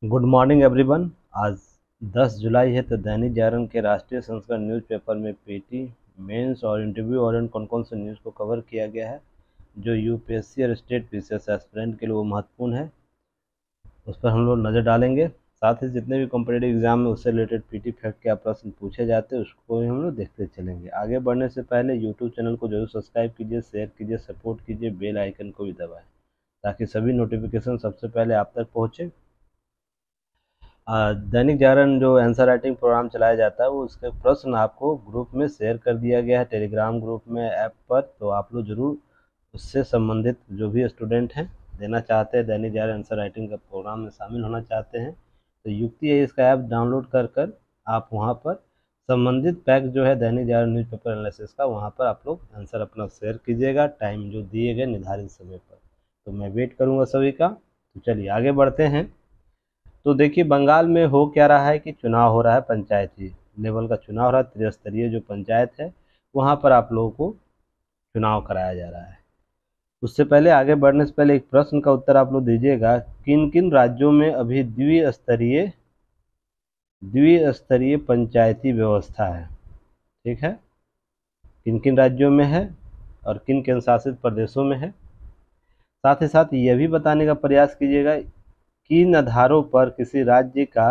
Good morning everyone. आज 10 जुलाई है तो दैनिक जागरण के राष्ट्रीय संस्करण न्यूज़पेपर में पीटी मेंस और इंटरव्यू और कौन कौन से न्यूज़ को कवर किया गया है जो यूपीएससी और स्टेट पीसीएस एस्पिरेंट के लिए वो महत्वपूर्ण है, उस पर हम लोग नज़र डालेंगे। साथ ही जितने भी कॉम्पिटेटिव एग्जाम में उससे रिलेटेड पीटी फैक्ट क्या प्रश्न पूछे जाते हैं उसको भी हम लोग देखते चलेंगे। आगे बढ़ने से पहले यूट्यूब चैनल को जरूर सब्सक्राइब कीजिए, शेयर कीजिए, सपोर्ट कीजिए, बेल आइकन को भी दबाएं ताकि सभी नोटिफिकेशन सबसे पहले आप तक पहुँचे। दैनिक जागरण जो आंसर राइटिंग प्रोग्राम चलाया जाता है वो उसके प्रश्न आपको ग्रुप में शेयर कर दिया गया है, टेलीग्राम ग्रुप में, ऐप पर। तो आप लोग जरूर उससे संबंधित जो भी स्टूडेंट हैं देना चाहते हैं, दैनिक जागरण आंसर राइटिंग का प्रोग्राम में शामिल होना चाहते हैं, तो युक्ति है इसका ऐप डाउनलोड कर आप वहाँ पर संबंधित पैक जो है दैनिक जागरण न्यूज़पेपर एनालिसिस का, वहाँ पर आप लोग आंसर अपना शेयर कीजिएगा टाइम जो दिए गए निर्धारित समय पर। तो मैं वेट करूँगा सभी का। तो चलिए आगे बढ़ते हैं। तो देखिए बंगाल में हो क्या रहा है कि चुनाव हो रहा है, पंचायती लेवल का चुनाव हो रहा है, त्रिस्तरीय जो पंचायत है वहाँ पर आप लोगों को चुनाव कराया जा रहा है। उससे पहले आगे बढ़ने से पहले एक प्रश्न का उत्तर आप लोग दीजिएगा, किन किन राज्यों में अभी द्विस्तरीय पंचायती व्यवस्था है। ठीक है, किन किन राज्यों में है और किन केंद्र शासित प्रदेशों में है। साथ ही साथ यह भी बताने का प्रयास कीजिएगा किन आधारों पर किसी राज्य का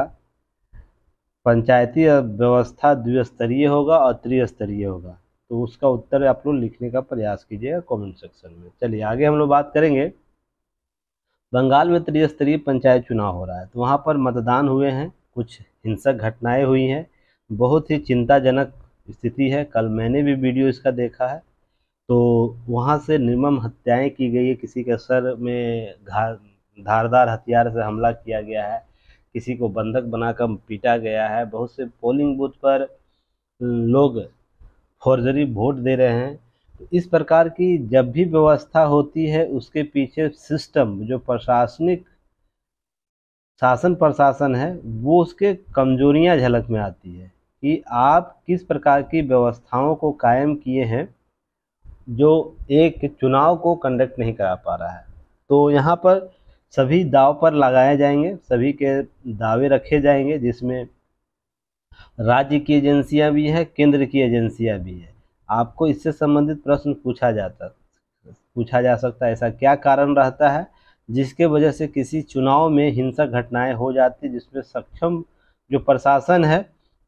पंचायती व्यवस्था द्विस्तरीय होगा और त्रिस्तरीय होगा। तो उसका उत्तर आप लोग लिखने का प्रयास कीजिएगा कमेंट सेक्शन में। चलिए आगे हम लोग बात करेंगे। बंगाल में त्रिस्तरीय पंचायत चुनाव हो रहा है, तो वहाँ पर मतदान हुए हैं, कुछ हिंसक घटनाएं हुई हैं, बहुत ही चिंताजनक स्थिति है। कल मैंने भी वीडियो इसका देखा है। तो वहाँ से निर्मम हत्याएं की गई है, किसी के सर में धारदार हथियार से हमला किया गया है, किसी को बंधक बनाकर पीटा गया है, बहुत से पोलिंग बूथ पर लोग फॉर्जरी वोट दे रहे हैं। तो इस प्रकार की जब भी व्यवस्था होती है उसके पीछे सिस्टम जो प्रशासनिक शासन प्रशासन है वो उसके कमजोरियां झलक में आती है कि आप किस प्रकार की व्यवस्थाओं को कायम किए हैं जो एक चुनाव को कंडक्ट नहीं करा पा रहा है। तो यहाँ पर सभी दाव पर लगाए जाएंगे, सभी के दावे रखे जाएंगे, जिसमें राज्य की एजेंसियां भी है, केंद्र की एजेंसियां भी है। आपको इससे संबंधित प्रश्न पूछा जा सकता है ऐसा क्या कारण रहता है जिसके वजह से किसी चुनाव में हिंसक घटनाएं हो जाती जिसमें सक्षम जो प्रशासन है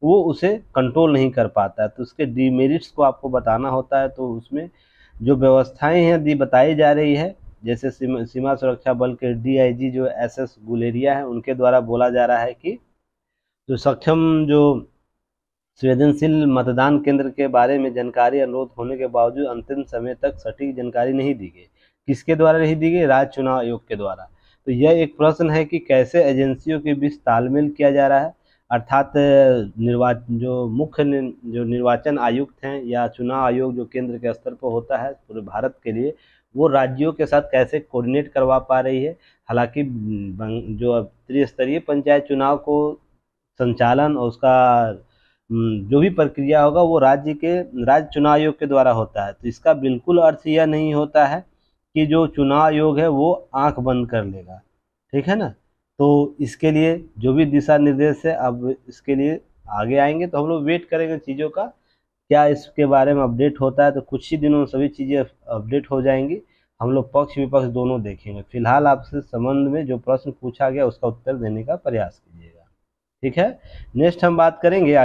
वो उसे कंट्रोल नहीं कर पाता है। तो उसके डीमेरिट्स को आपको बताना होता है। तो उसमें जो व्यवस्थाएं हैं दी बताई जा रही है, जैसे सीमा सुरक्षा बल के डीआईजी जो एसएस गुलेरिया है उनके द्वारा बोला जा रहा है कि जो सक्षम जो संवेदनशील मतदान केंद्र के बारे में जानकारी अनुरोध होने के बावजूद अंतिम समय तक सटीक जानकारी नहीं दी गई। किसके द्वारा नहीं दी गई? राज्य चुनाव आयोग के द्वारा। तो यह एक प्रश्न है कि कैसे एजेंसियों के बीच तालमेल किया जा रहा है, अर्थात जो निर्वाचन आयुक्त हैं या चुनाव आयोग जो केंद्र के स्तर पर होता है पूरे भारत के लिए, वो राज्यों के साथ कैसे कोऑर्डिनेट करवा पा रही है। हालांकि जो त्रिस्तरीय पंचायत चुनाव को संचालन और उसका जो भी प्रक्रिया होगा वो राज्य चुनाव आयोग के द्वारा होता है। तो इसका बिल्कुल अर्थ यह नहीं होता है कि जो चुनाव आयोग है वो आंख बंद कर लेगा। ठीक है ना। तो इसके लिए जो भी दिशा निर्देश है अब इसके लिए आगे आएंगे, तो हम लोग वेट करेंगे चीज़ों का क्या इसके बारे में अपडेट होता है। तो कुछ ही दिनों में सभी चीज़ें अपडेट हो जाएंगी। हम लोग पक्ष विपक्ष दोनों देखेंगे। फिलहाल आपसे संबंध में जो प्रश्न पूछा गया उसका उत्तर देने का प्रयास कीजिएगा। ठीक है। नेक्स्ट हम बात करेंगे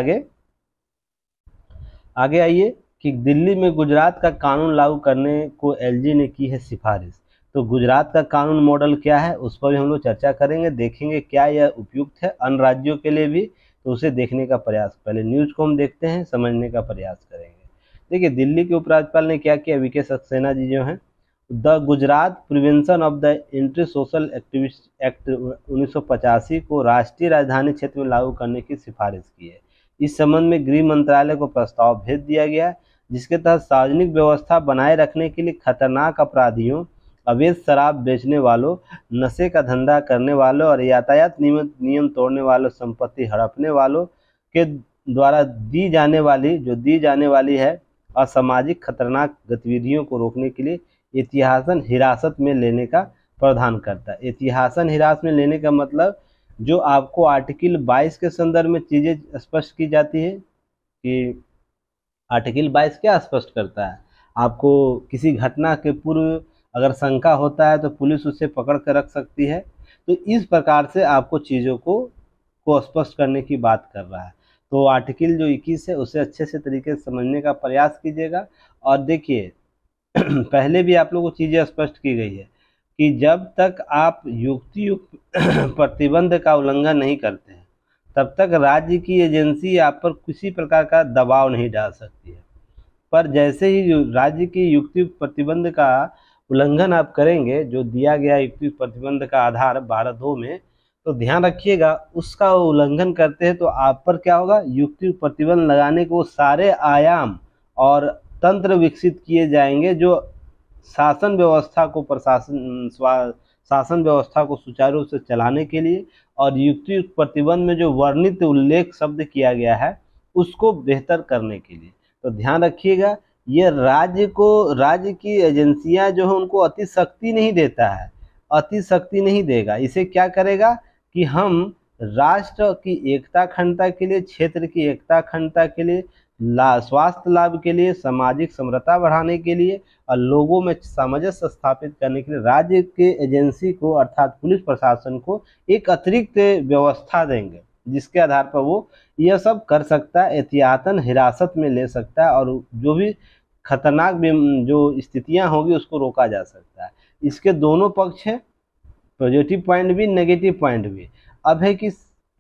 आगे आइए कि दिल्ली में गुजरात का कानून लागू करने को एलजी ने की है सिफारिश। तो गुजरात का कानून मॉडल क्या है उस पर भी हम लोग चर्चा करेंगे, देखेंगे क्या यह उपयुक्त है अन्य राज्यों के लिए भी। तो उसे देखने का प्रयास, पहले न्यूज को हम देखते हैं, समझने का प्रयास करेंगे। देखिए दिल्ली के उपराज्यपाल ने क्या किया, वीके सक्सेना जी जो हैं, the Gujarat prevention of the anti social activist act 1985 को राष्ट्रीय राजधानी क्षेत्र में लागू करने की सिफारिश की है। इस संबंध में गृह मंत्रालय को प्रस्ताव भेज दिया गया है, जिसके तहत सार्वजनिक व्यवस्था बनाए रखने के लिए खतरनाक अपराधियों, अवैध शराब बेचने वालों, नशे का धंधा करने वालों और यातायात नियम तोड़ने वालों, संपत्ति हड़पने वालों के द्वारा दी जाने वाली है असामाजिक खतरनाक गतिविधियों को रोकने के लिए एहतियातन हिरासत में लेने का प्रावधान करता है। एहतियातन हिरासत में लेने का मतलब जो आपको आर्टिकल 22 के संदर्भ में चीज़ें स्पष्ट की जाती है कि आर्टिकल 22 क्या स्पष्ट करता है, आपको किसी घटना के पूर्व अगर शंका होता है तो पुलिस उसे पकड़ कर रख सकती है। तो इस प्रकार से आपको चीज़ों को स्पष्ट करने की बात कर रहा है। तो आर्टिकल जो 21 है उसे अच्छे से तरीके से समझने का प्रयास कीजिएगा। और देखिए पहले भी आप लोगों को चीज़ें स्पष्ट की गई है कि जब तक आप युक्तियुक्त प्रतिबंध का उल्लंघन नहीं करते हैं तब तक राज्य की एजेंसी आप पर किसी प्रकार का दबाव नहीं डाल सकती है। पर जैसे ही राज्य की युक्तियुक्त प्रतिबंध का उल्लंघन आप करेंगे, जो दिया गया युक्तियुक्त प्रतिबंध का आधार 12(2) में, तो ध्यान रखिएगा उसका उल्लंघन करते हैं तो आप पर क्या होगा, युक्तियुक्त प्रतिबंध लगाने को सारे आयाम और तंत्र विकसित किए जाएंगे जो शासन व्यवस्था को शासन व्यवस्था को सुचारू रूप से चलाने के लिए और युक्तियुक्त प्रतिबंध में जो वर्णित उल्लेख शब्द किया गया है उसको बेहतर करने के लिए। तो ध्यान रखिएगा ये राज्य की एजेंसियां जो है उनको अति शक्ति नहीं देता है, अति शक्ति नहीं देगा। इसे क्या करेगा कि हम राष्ट्र की एकता अखंडता के लिए, क्षेत्र की एकता अखंडता के लिए, स्वास्थ्य लाभ के लिए, सामाजिक समरसता बढ़ाने के लिए और लोगों में सामंजस्य स्थापित करने के लिए राज्य के एजेंसी को अर्थात पुलिस प्रशासन को एक अतिरिक्त व्यवस्था देंगे जिसके आधार पर वो यह सब कर सकता है, एहतियातन हिरासत में ले सकता है और जो भी खतरनाक जो स्थितियां होगी उसको रोका जा सकता है। इसके दोनों पक्ष हैं, पॉजिटिव पॉइंट भी नेगेटिव पॉइंट भी। अब है कि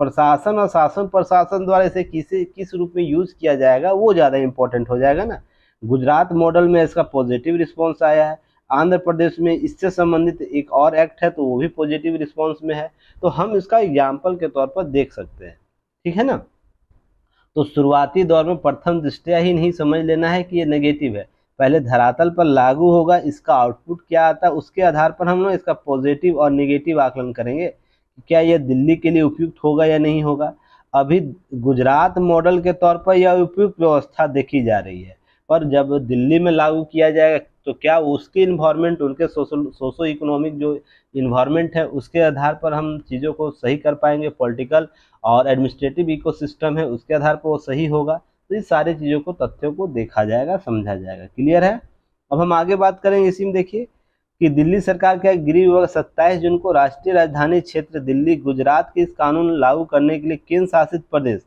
प्रशासन और शासन प्रशासन द्वारा इसे किस रूप में यूज किया जाएगा वो ज़्यादा इम्पोर्टेंट हो जाएगा ना। गुजरात मॉडल में इसका पॉजिटिव रिस्पॉन्स आया है, आंध्र प्रदेश में इससे संबंधित एक और एक्ट है तो वो भी पॉजिटिव रिस्पॉन्स में है। तो हम इसका एग्जाम्पल के तौर पर देख सकते हैं, ठीक है ना। तो शुरुआती दौर में प्रथम दृष्टया ही नहीं समझ लेना है कि ये नेगेटिव है, पहले धरातल पर लागू होगा, इसका आउटपुट क्या आता है उसके आधार पर हम लोग इसका पॉजिटिव और नेगेटिव आकलन करेंगे क्या यह दिल्ली के लिए उपयुक्त होगा या नहीं होगा। अभी गुजरात मॉडल के तौर पर यह उपयुक्त व्यवस्था देखी जा रही है, पर जब दिल्ली में लागू किया जाएगा तो क्या उसके इन्वायरमेंट, उनके सोशो इकोनॉमिक जो इन्वायरमेंट है उसके आधार पर हम चीज़ों को सही कर पाएंगे, पॉलिटिकल और एडमिनिस्ट्रेटिव इकोसिस्टम है उसके आधार पर वो सही होगा। तो इस सारी चीज़ों को, तथ्यों को देखा जाएगा, समझा जाएगा। क्लियर है। अब हम आगे बात करेंगे इसी में। देखिए कि दिल्ली सरकार का गृह विभाग 27 जून को राष्ट्रीय राजधानी क्षेत्र दिल्ली गुजरात के इस कानून लागू करने के लिए केंद्र शासित प्रदेश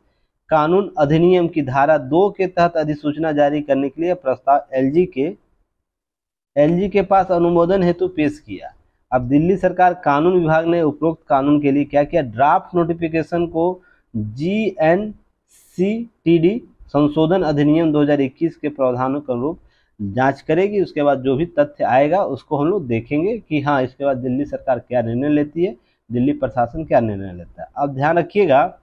कानून अधिनियम की धारा 2 के तहत अधिसूचना जारी करने के लिए प्रस्ताव एलजी के पास अनुमोदन हेतु पेश किया। अब दिल्ली सरकार कानून विभाग ने उपरोक्त कानून के लिए क्या किया, ड्राफ्ट नोटिफिकेशन को GNCTD संशोधन अधिनियम 2021 के प्रावधानों के अनुरूप जांच करेगी। उसके बाद जो भी तथ्य आएगा उसको हम लोग देखेंगे कि हाँ इसके बाद दिल्ली सरकार क्या निर्णय लेती है, दिल्ली प्रशासन क्या निर्णय लेता है। अब ध्यान रखिएगा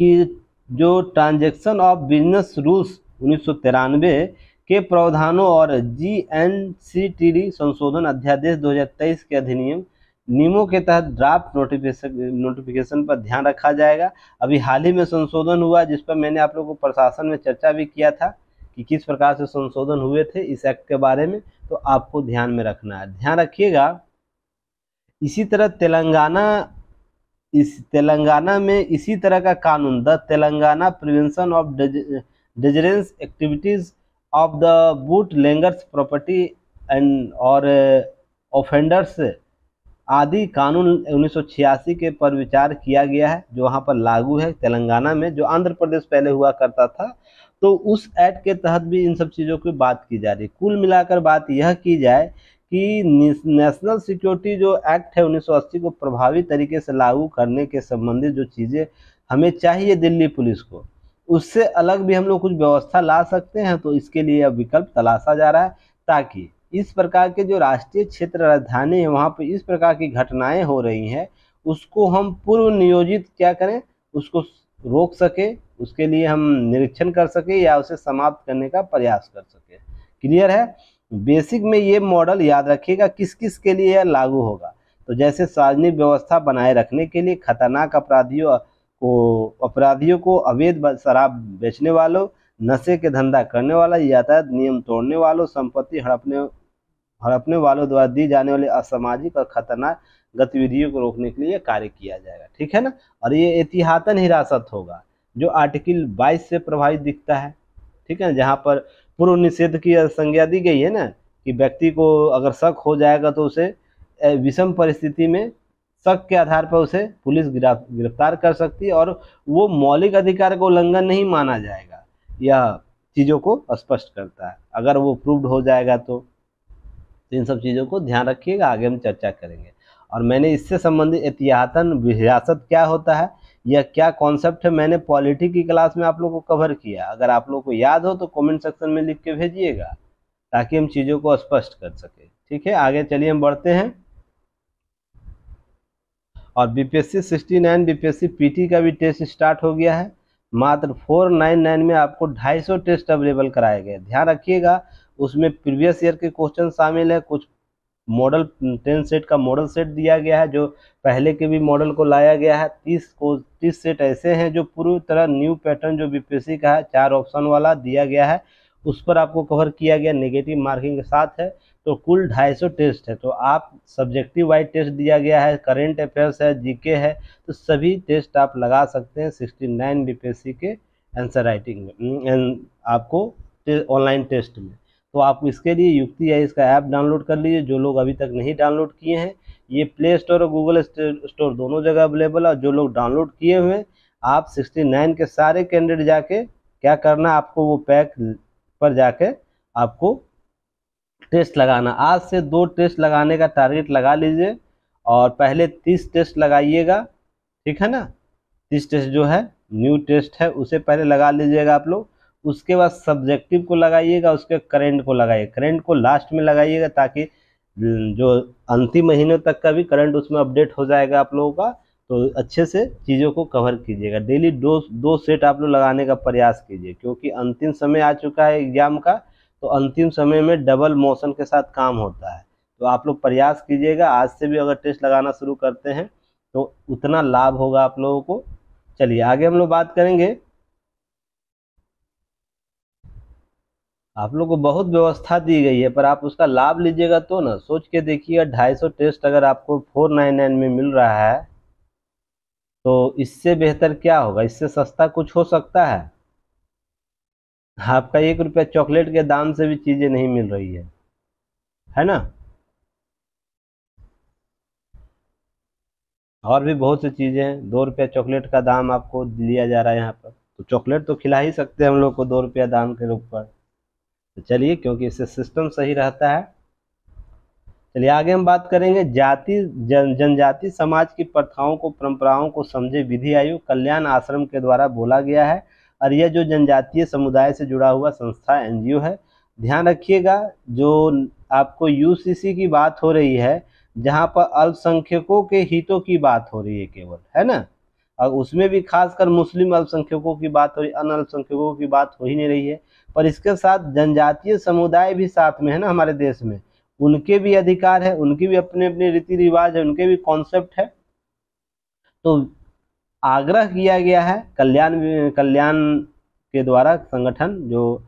कि जो ट्रांजैक्शन ऑफ बिजनेस रूल्स 1993 के प्रावधानों और GNCTD संशोधन अध्यादेश 2023 के अधिनियम नियमों के तहत ड्राफ्ट नोटिफिकेशन पर ध्यान रखा जाएगा। अभी हाल ही में संशोधन हुआ जिस पर मैंने आप लोगों को प्रशासन में चर्चा भी किया था कि किस प्रकार से संशोधन हुए थे इस एक्ट के बारे में, तो आपको ध्यान में रखना है। ध्यान रखिएगा इसी तरह तेलंगाना में इसी तरह का कानून the Telangana prevention of dangerous activities of the bootleggers property and और ऑफेंडर्स आदि कानून 1986 के पर विचार किया गया है जो वहाँ पर लागू है तेलंगाना में, जो आंध्र प्रदेश पहले हुआ करता था। तो उस एक्ट के तहत भी इन सब चीज़ों की बात की जा रही है। कुल मिलाकर बात यह की जाए कि नेशनल सिक्योरिटी जो एक्ट है 1980 को प्रभावी तरीके से लागू करने के संबंधित जो चीज़ें हमें चाहिए दिल्ली पुलिस को, उससे अलग भी हम लोग कुछ व्यवस्था ला सकते हैं। तो इसके लिए अब विकल्प तलाशा जा रहा है ताकि इस प्रकार के जो राष्ट्रीय क्षेत्र राजधानी है वहाँ पर इस प्रकार की घटनाएं हो रही हैं उसको हम पूर्व नियोजित क्या करें, उसको रोक सके, उसके लिए हम निरीक्षण कर सके या उसे समाप्त करने का प्रयास कर सके। क्लियर है। बेसिक में ये मॉडल याद रखिएगा किस किस के लिए यह लागू होगा। तो जैसे सार्वजनिक व्यवस्था बनाए रखने के लिए, खतरनाक अपराधियों को, अवैध शराब बेचने वालों, नशे के धंधा करने वाला, यातायात नियम तोड़ने वालों, संपत्ति हड़पने वालों द्वारा दी जाने वाली असामाजिक और खतरनाक गतिविधियों को रोकने के लिए कार्य किया जाएगा, ठीक है ना। और ये एहतियातन हिरासत होगा, जो आर्टिकल 22 से प्रभावित दिखता है, ठीक है, जहाँ पर पूर्व निषेध की संज्ञा दी गई है ना, कि व्यक्ति को अगर शक हो जाएगा तो उसे विषम परिस्थिति में शक के आधार पर उसे पुलिस गिरफ्तार कर सकती है, और वो मौलिक अधिकार का उल्लंघन नहीं माना जाएगा। यह चीज़ों को स्पष्ट करता है, अगर वो प्रूव्ड हो जाएगा तो इन सब चीज़ों को ध्यान रखिएगा, आगे हम चर्चा करेंगे। और मैंने इससे संबंधित एहतियातन हिरासत क्या होता है, यह क्या कॉन्सेप्ट है, मैंने पॉलिटी की क्लास में आप लोगों को कवर किया। अगर आप लोगों को याद हो तो कमेंट सेक्शन में लिख के भेजिएगा, ताकि हम चीज़ों को स्पष्ट कर सके, ठीक है। आगे चलिए हम बढ़ते हैं। और बीपीएससी 69 बीपीएससी पीटी का भी टेस्ट स्टार्ट हो गया है। मात्र 499 में आपको 250 टेस्ट अवेलेबल कराए गए। ध्यान रखिएगा, उसमें प्रीवियस ईयर के क्वेश्चन शामिल है, कुछ मॉडल 10 सेट का मॉडल सेट दिया गया है, जो पहले के भी मॉडल को लाया गया है। 30 सेट ऐसे हैं जो पूरी तरह न्यू पैटर्न जो बीपीएससी का है, 4 ऑप्शन वाला दिया गया है, उस पर आपको कवर किया गया नेगेटिव मार्किंग के साथ है। तो कुल 250 टेस्ट है। तो आप सब्जेक्टिव वाइज टेस्ट दिया गया है, करेंट अफेयर्स है, जीके है, तो सभी टेस्ट आप लगा सकते हैं 69 बीपीएससी के आंसर राइटिंग में, आपको ऑनलाइन टेस्ट में। तो आप इसके लिए युक्ति है, इसका ऐप डाउनलोड कर लीजिए। जो लोग अभी तक नहीं डाउनलोड किए हैं, ये प्ले स्टोर और गूगल स्टोर दोनों जगह अवेलेबल है। और जो लोग डाउनलोड किए हुए हैं, आप 69 के सारे कैंडिडेट जाके क्या करना, आपको वो पैक पर जाके आपको टेस्ट लगाना। आज से 2 टेस्ट लगाने का टारगेट लगा लीजिए, और पहले 30 टेस्ट लगाइएगा, ठीक है ना। 30 टेस्ट जो है न्यू टेस्ट है, उसे पहले लगा लीजिएगा आप लोग। उसके बाद सब्जेक्टिव को लगाइएगा, उसके करंट को लगाइए, करंट को लास्ट में लगाइएगा, ताकि जो अंतिम महीने तक का भी करंट उसमें अपडेट हो जाएगा आप लोगों का। तो अच्छे से चीज़ों को कवर कीजिएगा। डेली 2 सेट आप लोग लगाने का प्रयास कीजिए, क्योंकि अंतिम समय आ चुका है एग्जाम का। तो अंतिम समय में डबल मोशन के साथ काम होता है। तो आप लोग प्रयास कीजिएगा, आज से भी अगर टेस्ट लगाना शुरू करते हैं तो उतना लाभ होगा आप लोगों को। चलिए आगे हम लोग बात करेंगे। आप लोग को बहुत व्यवस्था दी गई है, पर आप उसका लाभ लीजिएगा तो ना। सोच के देखिएगा, 250 टेस्ट अगर आपको 499 में मिल रहा है, तो इससे बेहतर क्या होगा, इससे सस्ता कुछ हो सकता है? आपका 1 रुपया चॉकलेट के दाम से भी चीज़ें नहीं मिल रही है ना। और भी बहुत सी चीज़ें हैं। 2 रुपया चॉकलेट का दाम आपको लिया जा रहा है यहाँ पर, तो चॉकलेट तो खिला ही सकते हैं हम लोग को 2 रुपया दाम के ऊपर। तो चलिए, क्योंकि इससे सिस्टम सही रहता है। चलिए आगे हम बात करेंगे। जनजाति समाज की प्रथाओं को, परंपराओं को समझे विधि आयोग कल्याण आश्रम के द्वारा बोला गया है। और यह जो जनजातीय समुदाय से जुड़ा हुआ संस्था एनजीओ है। ध्यान रखिएगा, जो आपको यूसीसी की बात हो रही है, जहाँ पर अल्पसंख्यकों के हितों की बात हो रही है केवल, है ना। और उसमें भी खासकर मुस्लिम अल्पसंख्यकों की बात हो रही, अन्य अल्पसंख्यकों की बात हो ही नहीं रही है। पर इसके साथ जनजातीय समुदाय भी साथ में है ना हमारे देश में, उनके भी अधिकार है, उनकी भी अपने अपने रीति रिवाज है, उनके भी कॉन्सेप्ट है। तो आग्रह किया गया है कल्याण के द्वारा संगठन जो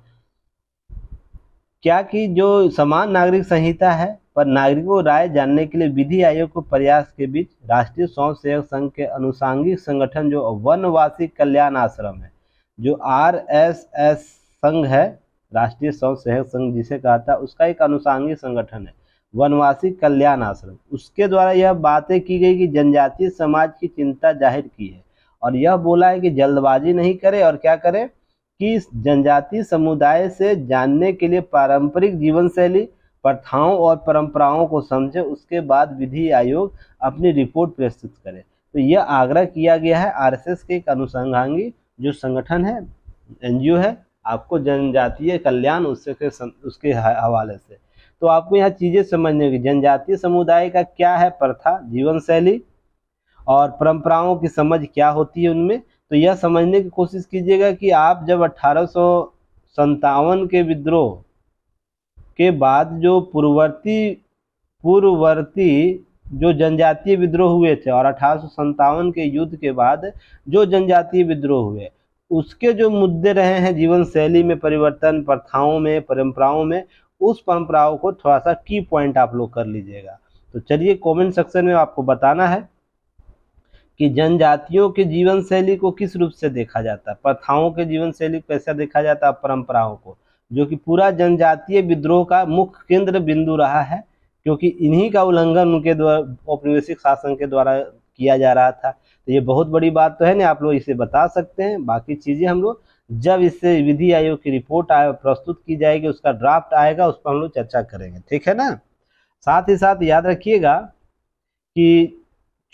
क्या कि जो समान नागरिक संहिता है पर नागरिकों राय जानने के लिए विधि आयोग को प्रयास के बीच राष्ट्रीय स्वयं सेवक संघ के अनुसांगिक संगठन जो वनवासी कल्याण आश्रम है, जो RSS संघ है, राष्ट्रीय स्वयं सेवक संघ जिसे कहता है, उसका एक अनुसांगिक संगठन है वनवासी कल्याण आश्रम। उसके द्वारा यह बातें की गई कि जनजातीय समाज की चिंता जाहिर की है, और यह बोला है कि जल्दबाजी नहीं करे, और क्या करे कि जनजातीय समुदाय से जानने के लिए पारंपरिक जीवन शैली, प्रथाओं और परंपराओं को समझे, उसके बाद विधि आयोग अपनी रिपोर्ट प्रस्तुत करे। तो यह आग्रह किया गया है RSS के एक अनुसंधानी जो संगठन है, एनजीओ है, आपको जनजातीय कल्याण उसके हवाले से। तो आपको यहाँ चीज़ें समझने की, जनजातीय समुदाय का क्या है प्रथा, जीवन शैली और परंपराओं की समझ क्या होती है उनमें। तो यह समझने की कोशिश कीजिएगा कि आप जब 1857 के विद्रोह के बाद जो पूर्ववर्ती जो जनजातीय विद्रोह हुए थे, और 1857 के युद्ध के बाद जो जनजातीय विद्रोह हुए, उसके जो मुद्दे रहे हैं जीवन शैली में परिवर्तन, प्रथाओं में, परंपराओं में, उस परंपराओं को थोड़ा सा की पॉइंट आप लोग कर लीजिएगा। तो चलिए कमेंट सेक्शन में आपको बताना है कि जनजातियों के जीवन शैली को किस रूप से देखा जाता है, प्रथाओं के जीवन शैली को कैसा देखा जाता है, परंपराओं को, जो कि पूरा जनजातीय विद्रोह का मुख्य केंद्र बिंदु रहा है, क्योंकि इन्हीं का उल्लंघन उनके द्वारा औपनिवेशिक शासन के द्वारा किया जा रहा था। तो ये बहुत बड़ी बात तो है ना, आप लोग इसे बता सकते हैं। बाकी चीज़ें हम लोग जब इससे विधि आयोग की रिपोर्ट प्रस्तुत की जाएगी, उसका ड्राफ्ट आएगा, उस पर हम लोग चर्चा करेंगे, ठीक है ना। साथ ही साथ याद रखिएगा कि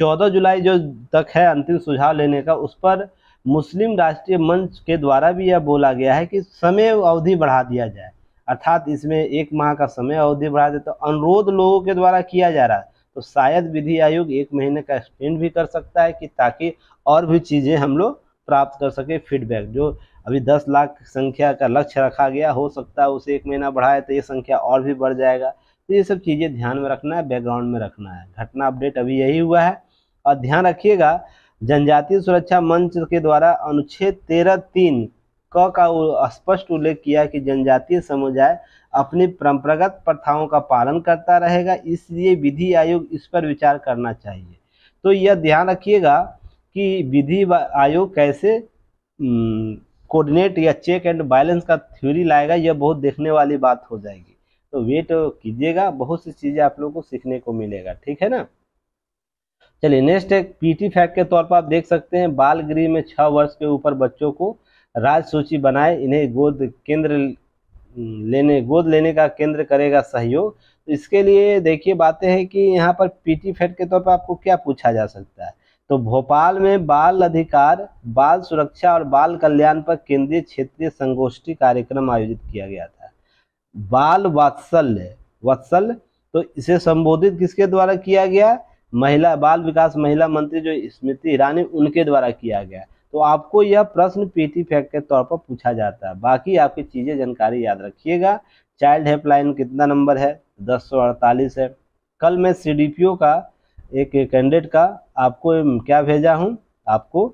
14 जुलाई जो तक है अंतिम सुझाव लेने का, उस पर मुस्लिम राष्ट्रीय मंच के द्वारा भी यह बोला गया है कि समय अवधि बढ़ा दिया जाए, अर्थात इसमें 1 माह का समय अवधि बढ़ा दे। तो अनुरोध लोगों के द्वारा किया जा रहा है, तो शायद विधि आयोग 1 महीने का एक्सटेंड भी कर सकता है, कि ताकि और भी चीज़ें हम लोग प्राप्त कर सके फीडबैक। जो अभी 10 लाख संख्या का लक्ष्य रखा गया, हो सकता है उसे 1 महीना बढ़ाए तो ये संख्या और भी बढ़ जाएगा। तो ये सब चीज़ें ध्यान में रखना है, बैकग्राउंड में रखना है। घटना अपडेट अभी यही हुआ है। और ध्यान रखिएगा, जनजातीय सुरक्षा मंच के द्वारा अनुच्छेद 13(3) का स्पष्ट उल्लेख किया कि जनजातीय समुदाय अपनी परंपरागत प्रथाओं का पालन करता रहेगा, इसलिए विधि आयोग इस पर विचार करना चाहिए। तो यह ध्यान रखिएगा कि विधि आयोग कैसे कोऑर्डिनेट या चेक एंड बैलेंस का थ्योरी लाएगा, यह बहुत देखने वाली बात हो जाएगी। तो वेट कीजिएगा, बहुत सी चीज़ें आप लोगों को सीखने को मिलेगा, ठीक है ना। चलिए नेक्स्ट एक पीटी फैक्ट के तौर पर आप देख सकते हैं, बाल गृह में 6 वर्ष के ऊपर बच्चों को राज्य सूची बनाए, इन्हें गोद लेने का केंद्र करेगा सहयोग। तो इसके लिए देखिए बातें हैं कि यहाँ पर पीटी फैक्ट के तौर पर आपको क्या पूछा जा सकता है। तो भोपाल में बाल अधिकार, बाल सुरक्षा और बाल कल्याण पर केंद्रीय क्षेत्रीय संगोष्ठी कार्यक्रम आयोजित किया गया था। बाल वत्सल, तो इसे संबोधित किसके द्वारा किया गया, महिला बाल विकास महिला मंत्री जो स्मृति ईरानी, उनके द्वारा किया गया। तो आपको यह प्रश्न पीटी फैक्ट के तौर पर पूछा जाता है। बाकी आपकी चीज़ें जानकारी याद रखिएगा। चाइल्ड हेल्पलाइन कितना नंबर है, 1048 है। कल मैं सीडीपीओ का एक कैंडिडेट का आपको क्या भेजा हूँ, आपको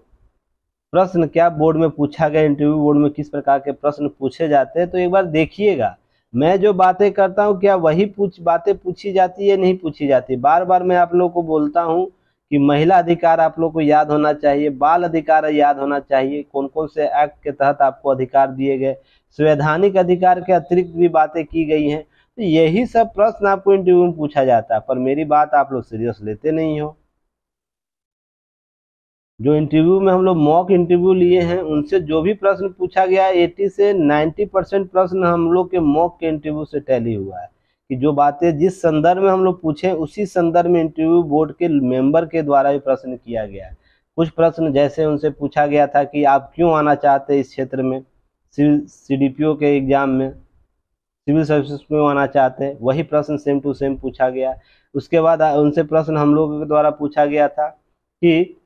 प्रश्न क्या बोर्ड में पूछा गया, इंटरव्यू बोर्ड में किस प्रकार के प्रश्न पूछे जाते हैं, तो एक बार देखिएगा। मैं जो बातें करता हूँ क्या वही बातें पूछी जाती है, नहीं पूछी जाती। बार बार मैं आप लोगों को बोलता हूँ कि महिला अधिकार आप लोग को याद होना चाहिए, बाल अधिकार याद होना चाहिए, कौन कौन से एक्ट के तहत आपको अधिकार दिए गए, संवैधानिक अधिकार के अतिरिक्त भी बातें की गई हैं। तो यही सब प्रश्न आपको इंटरव्यू में पूछा जाता है, पर मेरी बात आप लोग सीरियस लेते नहीं हो। जो इंटरव्यू में हम लोग मॉक इंटरव्यू लिए हैं, उनसे जो भी प्रश्न पूछा गया है 80 से 90% प्रश्न हम लोग के मॉक के इंटरव्यू से टैली हुआ है, कि जो बातें जिस संदर्भ में हम लोग पूछे उसी संदर्भ में इंटरव्यू बोर्ड के मेंबर के द्वारा भी प्रश्न किया गया है। कुछ प्रश्न जैसे उनसे पूछा गया था कि आप क्यों आना चाहते हैं इस क्षेत्र में, सीडीपीओ के एग्जाम में, सिविल सर्विसेज में आना चाहते हैं, वही प्रश्न सेम टू सेम पूछा गया। उसके बाद उनसे प्रश्न हम लोगों के द्वारा पूछा गया था कि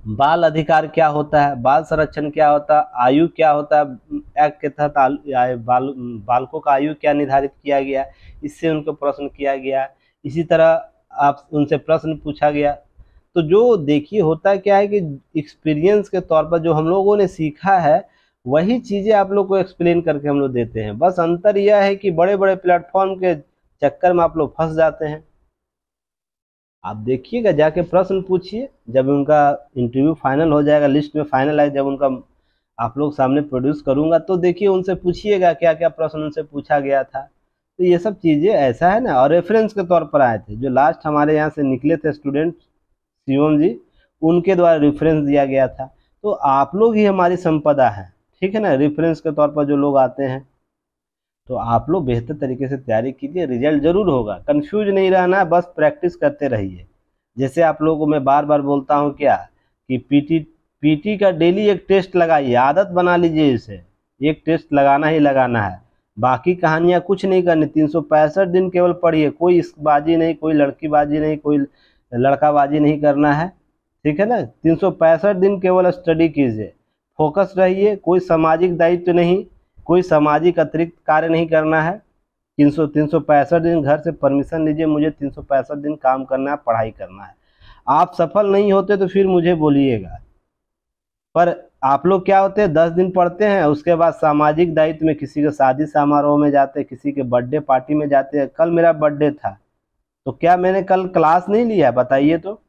बाल अधिकार क्या होता है, बाल संरक्षण क्या होता है, आयु क्या होता है, एक्ट के तहत बालकों का आयु क्या निर्धारित किया गया, इससे उनको प्रश्न किया गया। इसी तरह आप उनसे प्रश्न पूछा गया। तो जो देखिए होता है क्या है कि एक्सपीरियंस के तौर पर जो हम लोगों ने सीखा है वही चीज़ें आप लोग को एक्सप्लेन करके हम लोग देते हैं। बस अंतर यह है कि बड़े बड़े प्लेटफॉर्म के चक्कर में आप लोग फंस जाते हैं। आप देखिएगा, जाके प्रश्न पूछिए, जब उनका इंटरव्यू फाइनल हो जाएगा, लिस्ट में फाइनल आए, जब उनका आप लोग सामने प्रोड्यूस करूंगा, तो देखिए उनसे पूछिएगा क्या क्या प्रश्न उनसे पूछा गया था। तो ये सब चीज़ें ऐसा है ना। और रेफरेंस के तौर पर आए थे, जो लास्ट हमारे यहाँ से निकले थे स्टूडेंट शिवम जी, उनके द्वारा रेफरेंस दिया गया था। तो आप लोग ही हमारी संपदा है, ठीक है ना। रेफरेंस के तौर पर जो लोग आते हैं, तो आप लोग बेहतर तरीके से तैयारी कीजिए, रिजल्ट जरूर होगा। कंफ्यूज नहीं रहना, बस प्रैक्टिस करते रहिए। जैसे आप लोगों को मैं बार बार बोलता हूँ क्या कि पीटी का डेली एक टेस्ट लगाइए, आदत बना लीजिए इसे, एक टेस्ट लगाना ही लगाना है। बाकी कहानियाँ कुछ नहीं करनी, 365 दिन केवल पढ़िए, कोई इश्कबाजी नहीं, कोई लड़कीबाजी नहीं, कोई लड़काबाजी नहीं करना है, ठीक है ना। 365 दिन केवल स्टडी कीजिए, फोकस रहिए, कोई सामाजिक दायित्व नहीं, कोई सामाजिक अतिरिक्त कार्य नहीं करना है। 365 दिन घर से परमिशन लीजिए, मुझे 365 दिन काम करना है, पढ़ाई करना है। आप सफल नहीं होते तो फिर मुझे बोलिएगा। पर आप लोग क्या होते हैं, 10 दिन पढ़ते हैं, उसके बाद सामाजिक दायित्व में किसी के शादी समारोह में जाते हैं, किसी के बर्थडे पार्टी में जाते हैं। कल मेरा बर्थडे था, तो क्या मैंने कल क्लास नहीं लिया, बताइए तो।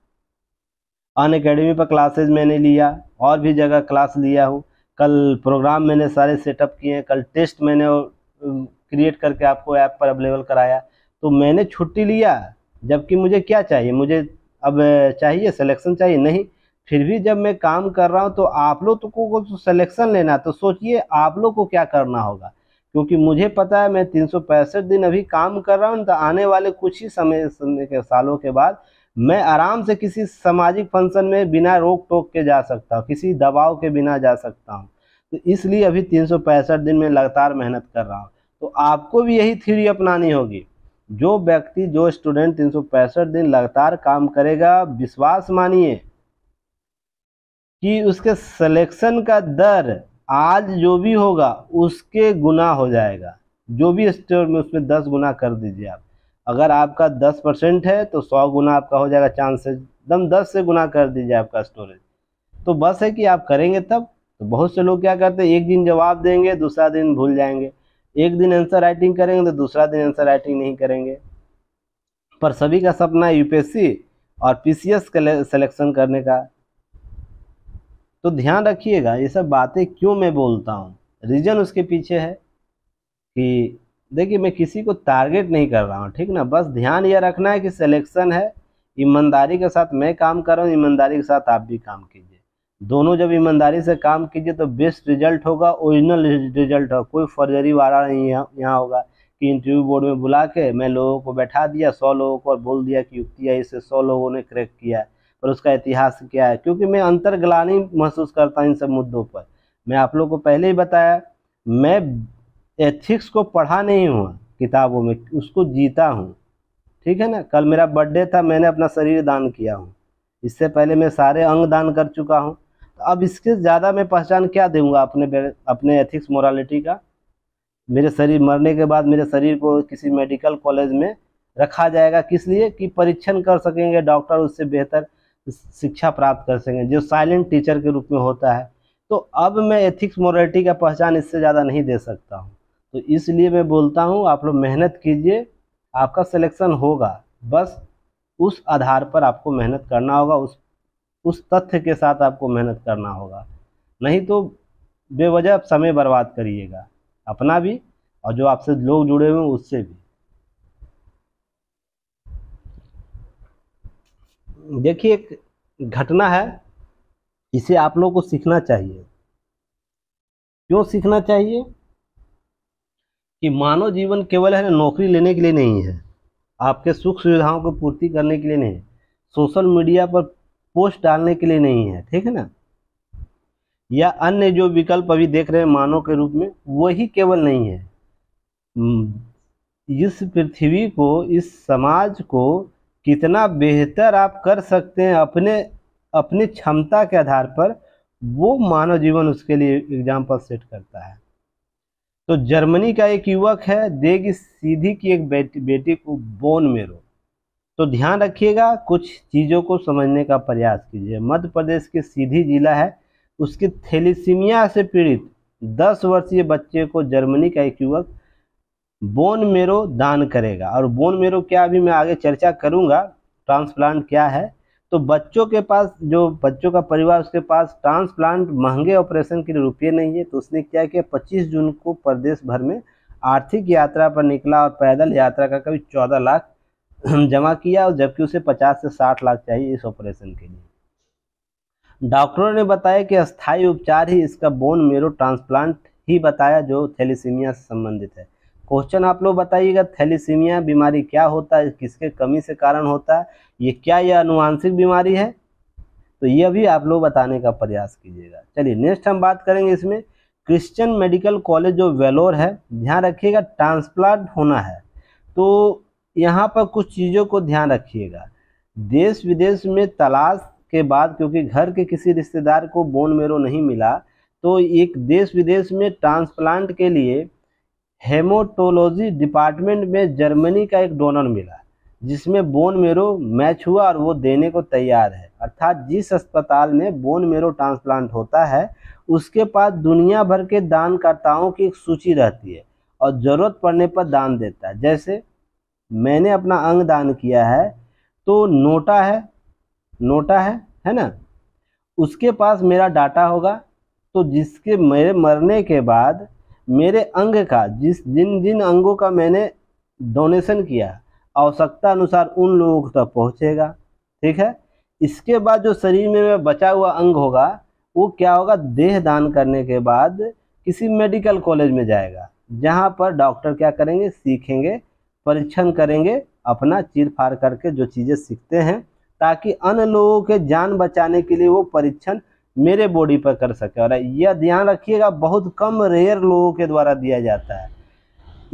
अनअकैडमी पर क्लासेज मैंने लिया, और भी जगह क्लास लिया हूँ। कल प्रोग्राम मैंने सारे सेटअप किए हैं, कल टेस्ट मैंने क्रिएट करके आपको ऐप पर अवेलेबल कराया। तो मैंने छुट्टी लिया, जबकि मुझे क्या चाहिए, मुझे अब चाहिए सिलेक्शन चाहिए नहीं। फिर भी जब मैं काम कर रहा हूँ तो आप लोग को तो सिलेक्शन लेना, तो सोचिए आप लोग को क्या करना होगा। क्योंकि मुझे पता है मैं 365 दिन अभी काम कर रहा हूँ, तो आने वाले कुछ ही समय के सालों के बाद मैं आराम से किसी सामाजिक फंक्शन में बिना रोक टोक के जा सकता हूँ, किसी दबाव के बिना जा सकता हूँ। तो इसलिए अभी 365 दिन में लगातार मेहनत कर रहा हूँ। तो आपको भी यही थ्योरी अपनानी होगी। जो व्यक्ति, जो स्टूडेंट 365 दिन लगातार काम करेगा, विश्वास मानिए कि उसके सिलेक्शन का दर आज जो भी होगा उसके गुना हो जाएगा। जो भी स्टोर में उसमें 10 गुना कर दीजिए आप। अगर आपका 10% है तो 100 गुना आपका हो जाएगा चांसेस, एकदम 10 से गुना कर दीजिए आपका स्टोरेज। तो बस है कि आप करेंगे तब। तो बहुत से लोग क्या करते हैं, एक दिन जवाब देंगे, दूसरा दिन भूल जाएंगे। एक दिन आंसर राइटिंग करेंगे तो दूसरा दिन आंसर राइटिंग नहीं करेंगे। पर सभी का सपना यूपीएससी और पीसीएस सिलेक्शन करने का। तो ध्यान रखिएगा, ये सब बातें क्यों मैं बोलता हूँ, रीजन उसके पीछे है कि देखिए मैं किसी को टारगेट नहीं कर रहा हूँ, ठीक ना। बस ध्यान यह रखना है कि सिलेक्शन है, ईमानदारी के साथ मैं काम कर रहा हूँ, ईमानदारी के साथ आप भी काम कीजिए। दोनों जब ईमानदारी से काम कीजिए तो बेस्ट रिजल्ट होगा, ओरिजिनल रिजल्ट होगा। कोई फर्जरी वाला नहीं यहाँ होगा कि इंटरव्यू बोर्ड में बुला के मैं लोगों को बैठा दिया, 100 लोगों को, और बोल दिया कि युक्ति है, इससे 100 लोगों ने क्रैक किया है, पर उसका इतिहास क्या है। क्योंकि मैं अंतर्ग्लानि महसूस करता हूँ इन सब मुद्दों पर। मैं आप लोगों को पहले ही बताया, मैं एथिक्स को पढ़ा नहीं हुआ किताबों में, उसको जीता हूँ, ठीक है ना। कल मेरा बर्थडे था, मैंने अपना शरीर दान किया हूँ। इससे पहले मैं सारे अंग दान कर चुका हूँ। तो अब इसके ज़्यादा मैं पहचान क्या दूंगा अपने एथिक्स मोरालिटी का। मेरे शरीर मरने के बाद मेरे शरीर को किसी मेडिकल कॉलेज में रखा जाएगा, किस लिए कि परीक्षण कर सकेंगे डॉक्टर, उससे बेहतर शिक्षा प्राप्त कर सकेंगे, जो साइलेंट टीचर के रूप में होता है। तो अब मैं एथिक्स मोरालिटी का पहचान इससे ज़्यादा नहीं दे सकता हूँ। तो इसलिए मैं बोलता हूँ आप लोग मेहनत कीजिए, आपका सिलेक्शन होगा। बस उस आधार पर आपको मेहनत करना होगा, उस तथ्य के साथ आपको मेहनत करना होगा। नहीं तो बेवजह समय बर्बाद करिएगा, अपना भी और जो आपसे लोग जुड़े हुए हैं उससे भी। देखिए एक घटना है, इसे आप लोग को सीखना चाहिए। क्यों सीखना चाहिए? कि मानव जीवन केवल है ना नौकरी लेने के लिए नहीं है, आपके सुख सुविधाओं को पूर्ति करने के लिए नहीं है, सोशल मीडिया पर पोस्ट डालने के लिए नहीं है, ठीक है ना, या अन्य जो विकल्प अभी देख रहे हैं मानव के रूप में, वही केवल नहीं है। इस पृथ्वी को, इस समाज को कितना बेहतर आप कर सकते हैं अपने अपनी क्षमता के आधार पर, वो मानव जीवन उसके लिए एग्जाम्पल सेट करता है। तो जर्मनी का एक युवक है, देगी सीधी की एक बेटी को बोन मेरो। तो ध्यान रखिएगा, कुछ चीज़ों को समझने का प्रयास कीजिए। मध्य प्रदेश के सीधी जिला है, उसके थैलीसीमिया से पीड़ित 10 वर्षीय बच्चे को जर्मनी का एक युवक बोन मेरो दान करेगा। और बोन मेरो क्या, अभी मैं आगे चर्चा करूंगा ट्रांसप्लांट क्या है। तो बच्चों के पास, जो बच्चों का परिवार, उसके पास ट्रांसप्लांट महंगे ऑपरेशन के लिए रुपये नहीं है। तो उसने क्या किया, 25 जून को प्रदेश भर में आर्थिक यात्रा पर निकला और पैदल यात्रा का करीब 14 लाख जमा किया, और जबकि उसे 50 से 60 लाख चाहिए इस ऑपरेशन के लिए। डॉक्टरों ने बताया कि अस्थायी उपचार ही इसका बोन मेरो ट्रांसप्लांट ही बताया, जो थैलीसीमिया से संबंधित है। क्वेश्चन आप लोग बताइएगा, थैलीसीमिया बीमारी क्या होता है, किसके कमी से कारण होता है, ये क्या यह आनुवांशिक बीमारी है? तो ये भी आप लोग बताने का प्रयास कीजिएगा। चलिए नेक्स्ट हम बात करेंगे इसमें क्रिश्चियन मेडिकल कॉलेज जो वेलोर है। ध्यान रखिएगा ट्रांसप्लांट होना है तो यहाँ पर कुछ चीज़ों को ध्यान रखिएगा। देश विदेश में तलाश के बाद, क्योंकि घर के किसी रिश्तेदार को बोन मेरो नहीं मिला, तो एक देश विदेश में ट्रांसप्लांट के लिए हेमोटोलॉजी डिपार्टमेंट में जर्मनी का एक डोनर मिला, जिसमें बोन मेरो मैच हुआ और वो देने को तैयार है। अर्थात जिस अस्पताल में बोन मेरो ट्रांसप्लांट होता है उसके पास दुनिया भर के दानकर्ताओं की एक सूची रहती है और ज़रूरत पड़ने पर दान देता है। जैसे मैंने अपना अंग दान किया है, तो नोटा है ना, उसके पास मेरा डाटा होगा। तो जिसके मेरे मरने के बाद मेरे अंग का जिन जिन अंगों का मैंने डोनेशन किया, आवश्यकता अनुसार उन लोगों तक पहुंचेगा। ठीक है। इसके बाद जो शरीर में बचा हुआ अंग होगा, वो क्या होगा, देह दान करने के बाद किसी मेडिकल कॉलेज में जाएगा, जहाँ पर डॉक्टर क्या करेंगे, सीखेंगे, परीक्षण करेंगे, अपना चीर फाड़ करके जो चीज़ें सीखते हैं, ताकि अन्य लोगों के जान बचाने के लिए वो परीक्षण मेरे बॉडी पर कर सके। और यह ध्यान रखिएगा, बहुत कम रेयर लोगों के द्वारा दिया जाता है।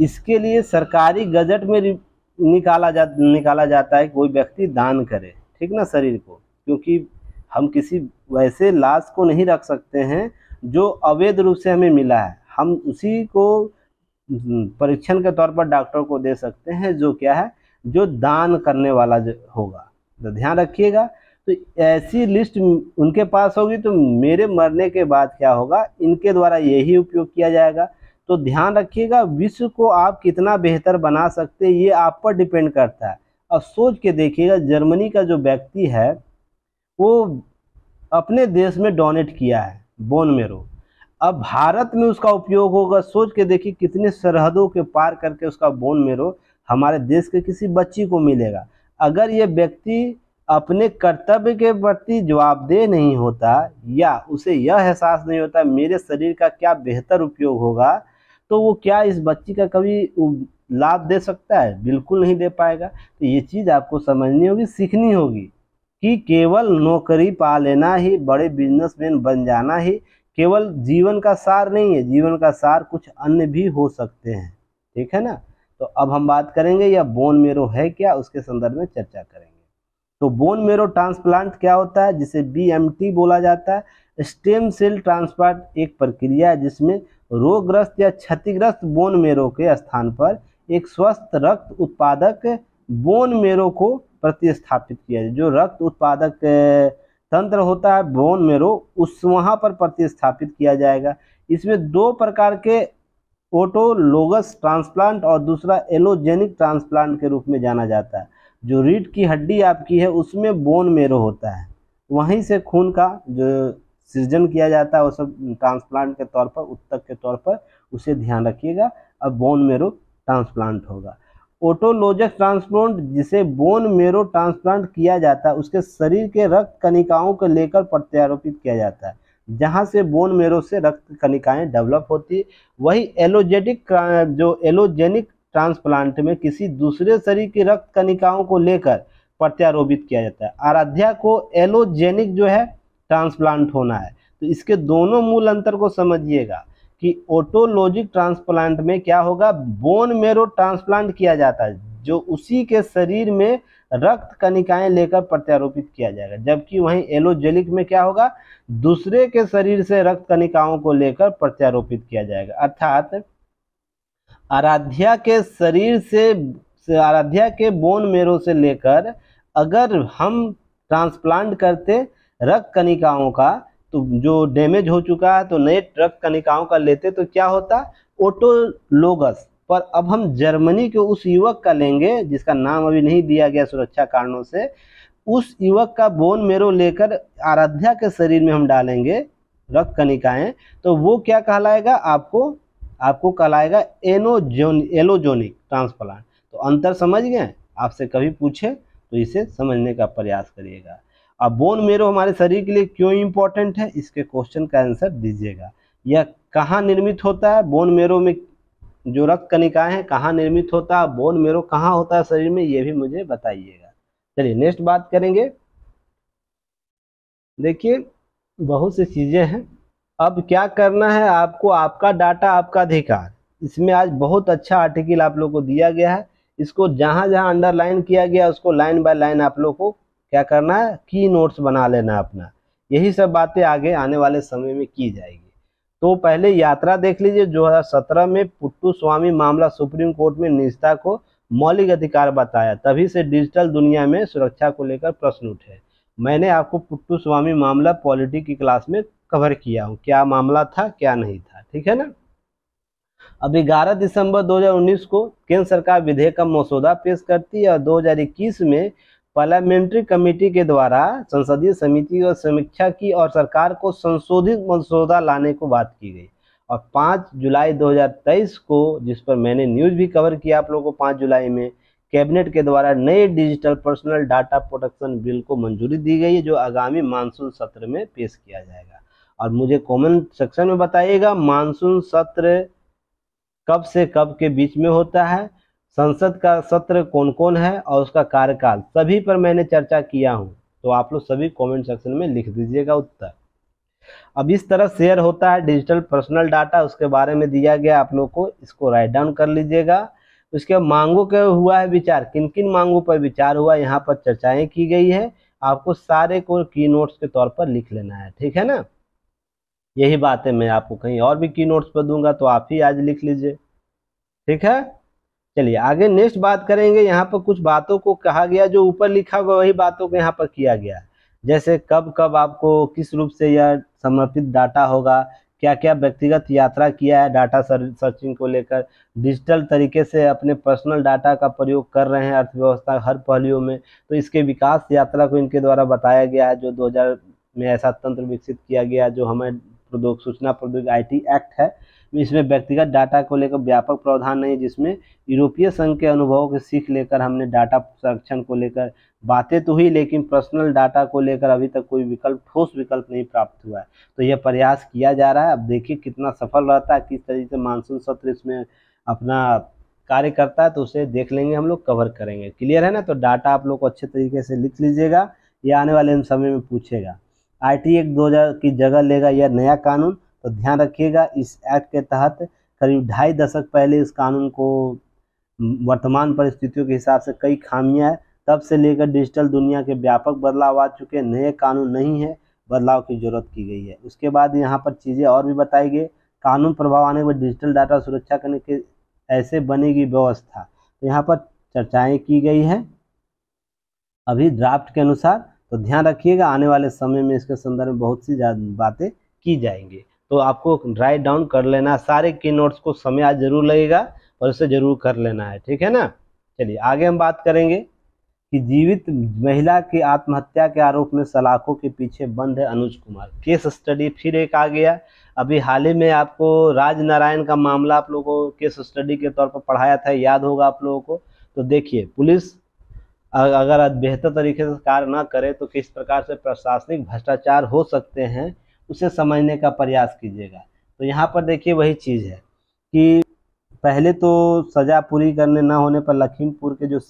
इसके लिए सरकारी गजट में निकाला जाता है कि कोई व्यक्ति दान करे, ठीक ना, शरीर को, क्योंकि हम किसी वैसे लाश को नहीं रख सकते हैं जो अवैध रूप से हमें मिला है। हम उसी को परीक्षण के तौर पर डॉक्टर को दे सकते हैं, जो क्या है, जो दान करने वाला होगा। तो ध्यान रखिएगा। तो ऐसी लिस्ट उनके पास होगी, तो मेरे मरने के बाद क्या होगा, इनके द्वारा यही उपयोग किया जाएगा। तो ध्यान रखिएगा, विश्व को आप कितना बेहतर बना सकते हैं ये आप पर डिपेंड करता है। अब सोच के देखिएगा, जर्मनी का जो व्यक्ति है वो अपने देश में डोनेट किया है बोन मेरो, अब भारत में उसका उपयोग होगा। सोच के देखिए कितने सरहदों के पार करके उसका बोन मेरो हमारे देश के किसी बच्ची को मिलेगा। अगर ये व्यक्ति अपने कर्तव्य के प्रति जवाबदेह नहीं होता, या उसे यह एहसास नहीं होता मेरे शरीर का क्या बेहतर उपयोग होगा, तो वो क्या इस बच्ची का कभी लाभ दे सकता है? बिल्कुल नहीं दे पाएगा। तो ये चीज़ आपको समझनी होगी, सीखनी होगी कि केवल नौकरी पा लेना ही, बड़े बिजनेसमैन बन जाना ही केवल जीवन का सार नहीं है। जीवन का सार कुछ अन्य भी हो सकते हैं। ठीक है ना। तो अब हम बात करेंगे यह बोन मेरो है क्या, उसके संदर्भ में चर्चा करेंगे। तो बोन मेरो ट्रांसप्लांट क्या होता है, जिसे BMT बोला जाता है। स्टेम सेल ट्रांसप्लांट एक प्रक्रिया है जिसमें रोगग्रस्त या क्षतिग्रस्त बोन मेरो के स्थान पर एक स्वस्थ रक्त उत्पादक बोन मेरो को प्रतिस्थापित किया जाए। जो रक्त उत्पादक तंत्र होता है बोन मेरो, उस वहाँ पर प्रतिस्थापित किया जाएगा। इसमें दो प्रकार के, ऑटोलोगस ट्रांसप्लांट और दूसरा एलोजेनिक ट्रांसप्लांट के रूप में जाना जाता है। जो रीढ़ की हड्डी आपकी है उसमें बोन मेरो होता है, वहीं से खून का जो सृजन किया जाता है वो सब ट्रांसप्लांट के तौर पर, उत्तक के तौर पर, उसे ध्यान रखिएगा। अब बोन मेरो ट्रांसप्लांट होगा। ऑटोलोजस ट्रांसप्लांट, जिसे बोन मेरो ट्रांसप्लांट किया जाता है, उसके शरीर के रक्त कणिकाओं को लेकर प्रत्यारोपित किया जाता है, जहां से बोन मेरो से रक्त कणिकाएं डेवलप होती है। वही एलोजेनिक ट्रांसप्लांट में किसी दूसरे शरीर की रक्त कणिकाओं को लेकर प्रत्यारोपित किया जाता है। आराध्या को एलोजेनिक जो है ट्रांसप्लांट होना है। तो इसके दोनों मूल अंतर को समझिएगा कि ऑटोलॉजिक ट्रांसप्लांट में क्या होगा, बोन मेरो ट्रांसप्लांट किया जाता है, जो उसी के शरीर में रक्त कणिकाएं लेकर प्रत्यारोपित किया जाएगा। जबकि वहीं एलोजेनिक में क्या होगा, दूसरे के शरीर से रक्त कणिकाओं को लेकर प्रत्यारोपित किया जाएगा। अर्थात आराध्या के शरीर से आराध्या के बोन मेरो से लेकर अगर हम ट्रांसप्लांट करते रक्त कणिकाओं का, तो जो डैमेज हो चुका है, तो नए रक्त कणिकाओं का लेते तो क्या होता, ऑटोलोगस। पर अब हम जर्मनी के उस युवक का लेंगे जिसका नाम अभी नहीं दिया गया सुरक्षा कारणों से, उस युवक का बोन मेरो लेकर आराध्या के शरीर में हम डालेंगे रक्त कणिकाएं, तो वो क्या कहलाएगा, आपको कहलाएगा एलोजेनिक ट्रांसप्लांट। तो अंतर समझ गए? आपसे कभी पूछे तो इसे समझने का प्रयास करिएगा। अब बोन मेरो हमारे शरीर के लिए क्यों इम्पोर्टेंट है, इसके क्वेश्चन का आंसर दीजिएगा। यह कहाँ निर्मित होता है, बोन मेरो में जो रक्त कणिकाएं हैं कहाँ निर्मित होता है, बोन मेरो कहाँ होता है शरीर में, ये भी मुझे बताइएगा। चलिए नेक्स्ट बात करेंगे। देखिए बहुत सी चीजें हैं। अब क्या करना है आपको, आपका डाटा आपका अधिकार, इसमें आज बहुत अच्छा आर्टिकल आप लोग को दिया गया है। इसको जहाँ जहाँ अंडरलाइन किया गया उसको लाइन बाय लाइन आप लोग को क्या करना है, की नोट्स बना लेना अपना। यही सब बातें आगे आने वाले समय में की जाएगी। तो पहले यात्रा देख लीजिए। 2017 में पुट्टू स्वामी मामला सुप्रीम कोर्ट में निजता को मौलिक अधिकार बताया, तभी से डिजिटल दुनिया में सुरक्षा को लेकर प्रश्न उठे। मैंने आपको पुट्टू स्वामी मामला पॉलिटी की क्लास में कवर किया हूँ, क्या मामला था क्या नहीं था, ठीक है ना। अब 11 दिसंबर 2019 को केंद्र सरकार विधेयक का मसौदा पेश करती है और 2021 में पार्लियामेंट्री कमेटी के द्वारा संसदीय समिति और समीक्षा की और सरकार को संशोधित मसौदा लाने को बात की गई। और 5 जुलाई 2023 को, जिस पर मैंने न्यूज़ भी कवर किया आप लोगों को, 5 जुलाई में कैबिनेट के द्वारा नए digital personal data protection bill को मंजूरी दी गई है, जो आगामी मानसून सत्र में पेश किया जाएगा। और मुझे कमेंट सेक्शन में बताइएगा मानसून सत्र कब से कब के बीच में होता है, संसद का सत्र कौन कौन है और उसका कार्यकाल, सभी पर मैंने चर्चा किया हूं। तो आप लोग सभी कमेंट सेक्शन में लिख दीजिएगा उत्तर। अब इस तरह शेयर होता है डिजिटल पर्सनल डाटा, उसके बारे में दिया गया आप लोग को, इसको राइट डाउन कर लीजिएगा। उसके मांगों का हुआ है विचार, किन किन मांगों पर विचार हुआ, यहाँ पर चर्चाएं की गई है। आपको सारे को की नोट्स के तौर पर लिख लेना है, ठीक है ना। यही बात है, मैं आपको कहीं और भी की नोट्स पर दूंगा तो आप ही आज लिख लीजिए, ठीक है। चलिए आगे नेक्स्ट बात करेंगे। यहाँ पर कुछ बातों को कहा गया, जो ऊपर लिखा हुआ वही बातों को यहाँ पर किया गया है। जैसे कब कब आपको किस रूप से यह समर्पित डाटा होगा, क्या क्या व्यक्तिगत यात्रा किया है डाटा सर्चिंग को लेकर, डिजिटल तरीके से अपने पर्सनल डाटा का प्रयोग कर रहे हैं अर्थव्यवस्था हर पहलुओं में, तो इसके विकास यात्रा को इनके द्वारा बताया गया है। जो 2000 में ऐसा तंत्र विकसित किया गया जो हमें सूचना प्रौद्योगिकी IT एक्ट है, इसमें व्यक्तिगत डाटा को लेकर व्यापक प्रावधान नहीं, जिसमें यूरोपीय संघ के अनुभवों की सीख लेकर हमने डाटा संरक्षण को लेकर बातें तो हुई, लेकिन पर्सनल डाटा को लेकर अभी तक कोई विकल्प, ठोस विकल्प नहीं प्राप्त हुआ है। तो यह प्रयास किया जा रहा है। अब देखिए कितना सफल रहता है, किस तरीके से मानसून सत्र इसमें अपना कार्य करता है, तो उसे देख लेंगे, हम लोग कवर करेंगे। क्लियर है ना। तो डाटा आप लोग को अच्छे तरीके से लिख लीजिएगा, ये आने वाले समय में पूछेगा। IT एक्ट 2000 की जगह लेगा यह नया कानून, तो ध्यान रखिएगा इस एक्ट के तहत करीब 2.5 दशक पहले इस कानून को वर्तमान परिस्थितियों के हिसाब से कई खामियां हैं, तब से लेकर डिजिटल दुनिया के व्यापक बदलाव आ चुके हैं। नए कानून नहीं है, बदलाव की जरूरत की गई है। उसके बाद यहाँ पर चीज़ें और भी बताई गई। कानून प्रभाव आने के बाद डिजिटल डाटा सुरक्षा करने के ऐसे बनेगी व्यवस्था, तो यहाँ पर चर्चाएँ की गई हैं अभी ड्राफ्ट के अनुसार। तो ध्यान रखिएगा आने वाले समय में इसके संदर्भ में बहुत सी बातें की जाएंगी। तो आपको राइट डाउन कर लेना, सारे की नोट्स को समय आज जरूर लगेगा और उसे जरूर कर लेना है, ठीक है ना। चलिए आगे हम बात करेंगे कि जीवित महिला की आत्महत्या के आरोप में सलाखों के पीछे बंद है अनुज कुमार। केस स्टडी फिर एक आ गया। अभी हाल ही में आपको राज नारायण का मामला आप लोगों को केस स्टडी के तौर पर पढ़ाया था, याद होगा आप लोगों को। तो देखिए पुलिस अगर बेहतर तरीके से कार्य ना करे तो किस प्रकार से प्रशासनिक भ्रष्टाचार हो सकते हैं, उसे समझने का प्रयास कीजिएगा। तो यहाँ पर देखिए वही चीज़ है कि पहले तो सजा पूरी करने ना होने पर लखीमपुर के जो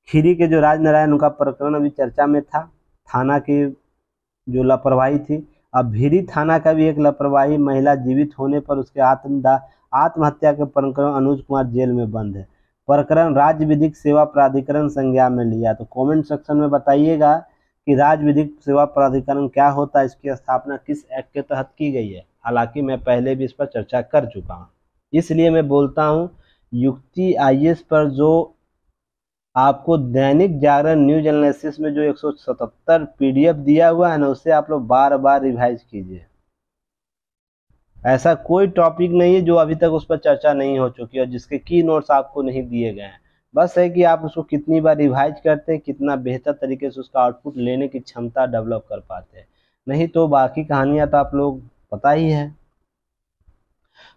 खीरी के जो राज नारायण, उनका प्रकरण अभी चर्चा में था। थाना की जो लापरवाही थी, अब भीरी थाना का भी एक लापरवाही, महिला जीवित होने पर उसके आत्महत्या के प्रकरण अनुज कुमार जेल में बंद है। प्रकरण राज्य विधिक सेवा प्राधिकरण संज्ञान में लिया। तो कमेंट सेक्शन में बताइएगा कि राज्य विधिक सेवा प्राधिकरण क्या होता है, इसकी स्थापना किस एक्ट के तहत की गई है। हालांकि मैं पहले भी इस पर चर्चा कर चुका हूँ, इसलिए मैं बोलता हूँ युक्ति IAS पर जो आपको दैनिक जागरण न्यूज एनालिसिस में जो 177 PDF दिया हुआ है ना, उससे आप लोग बार बार रिवाइज कीजिए। ऐसा कोई टॉपिक नहीं है जो अभी तक उस पर चर्चा नहीं हो चुकी और जिसके की नोट्स आपको नहीं दिए गए हैं। बस है कि आप उसको कितनी बार रिवाइज करते हैं, कितना बेहतर तरीके से उसका आउटपुट लेने की क्षमता डेवलप कर पाते हैं। नहीं तो बाकी कहानियां तो आप लोग पता ही है।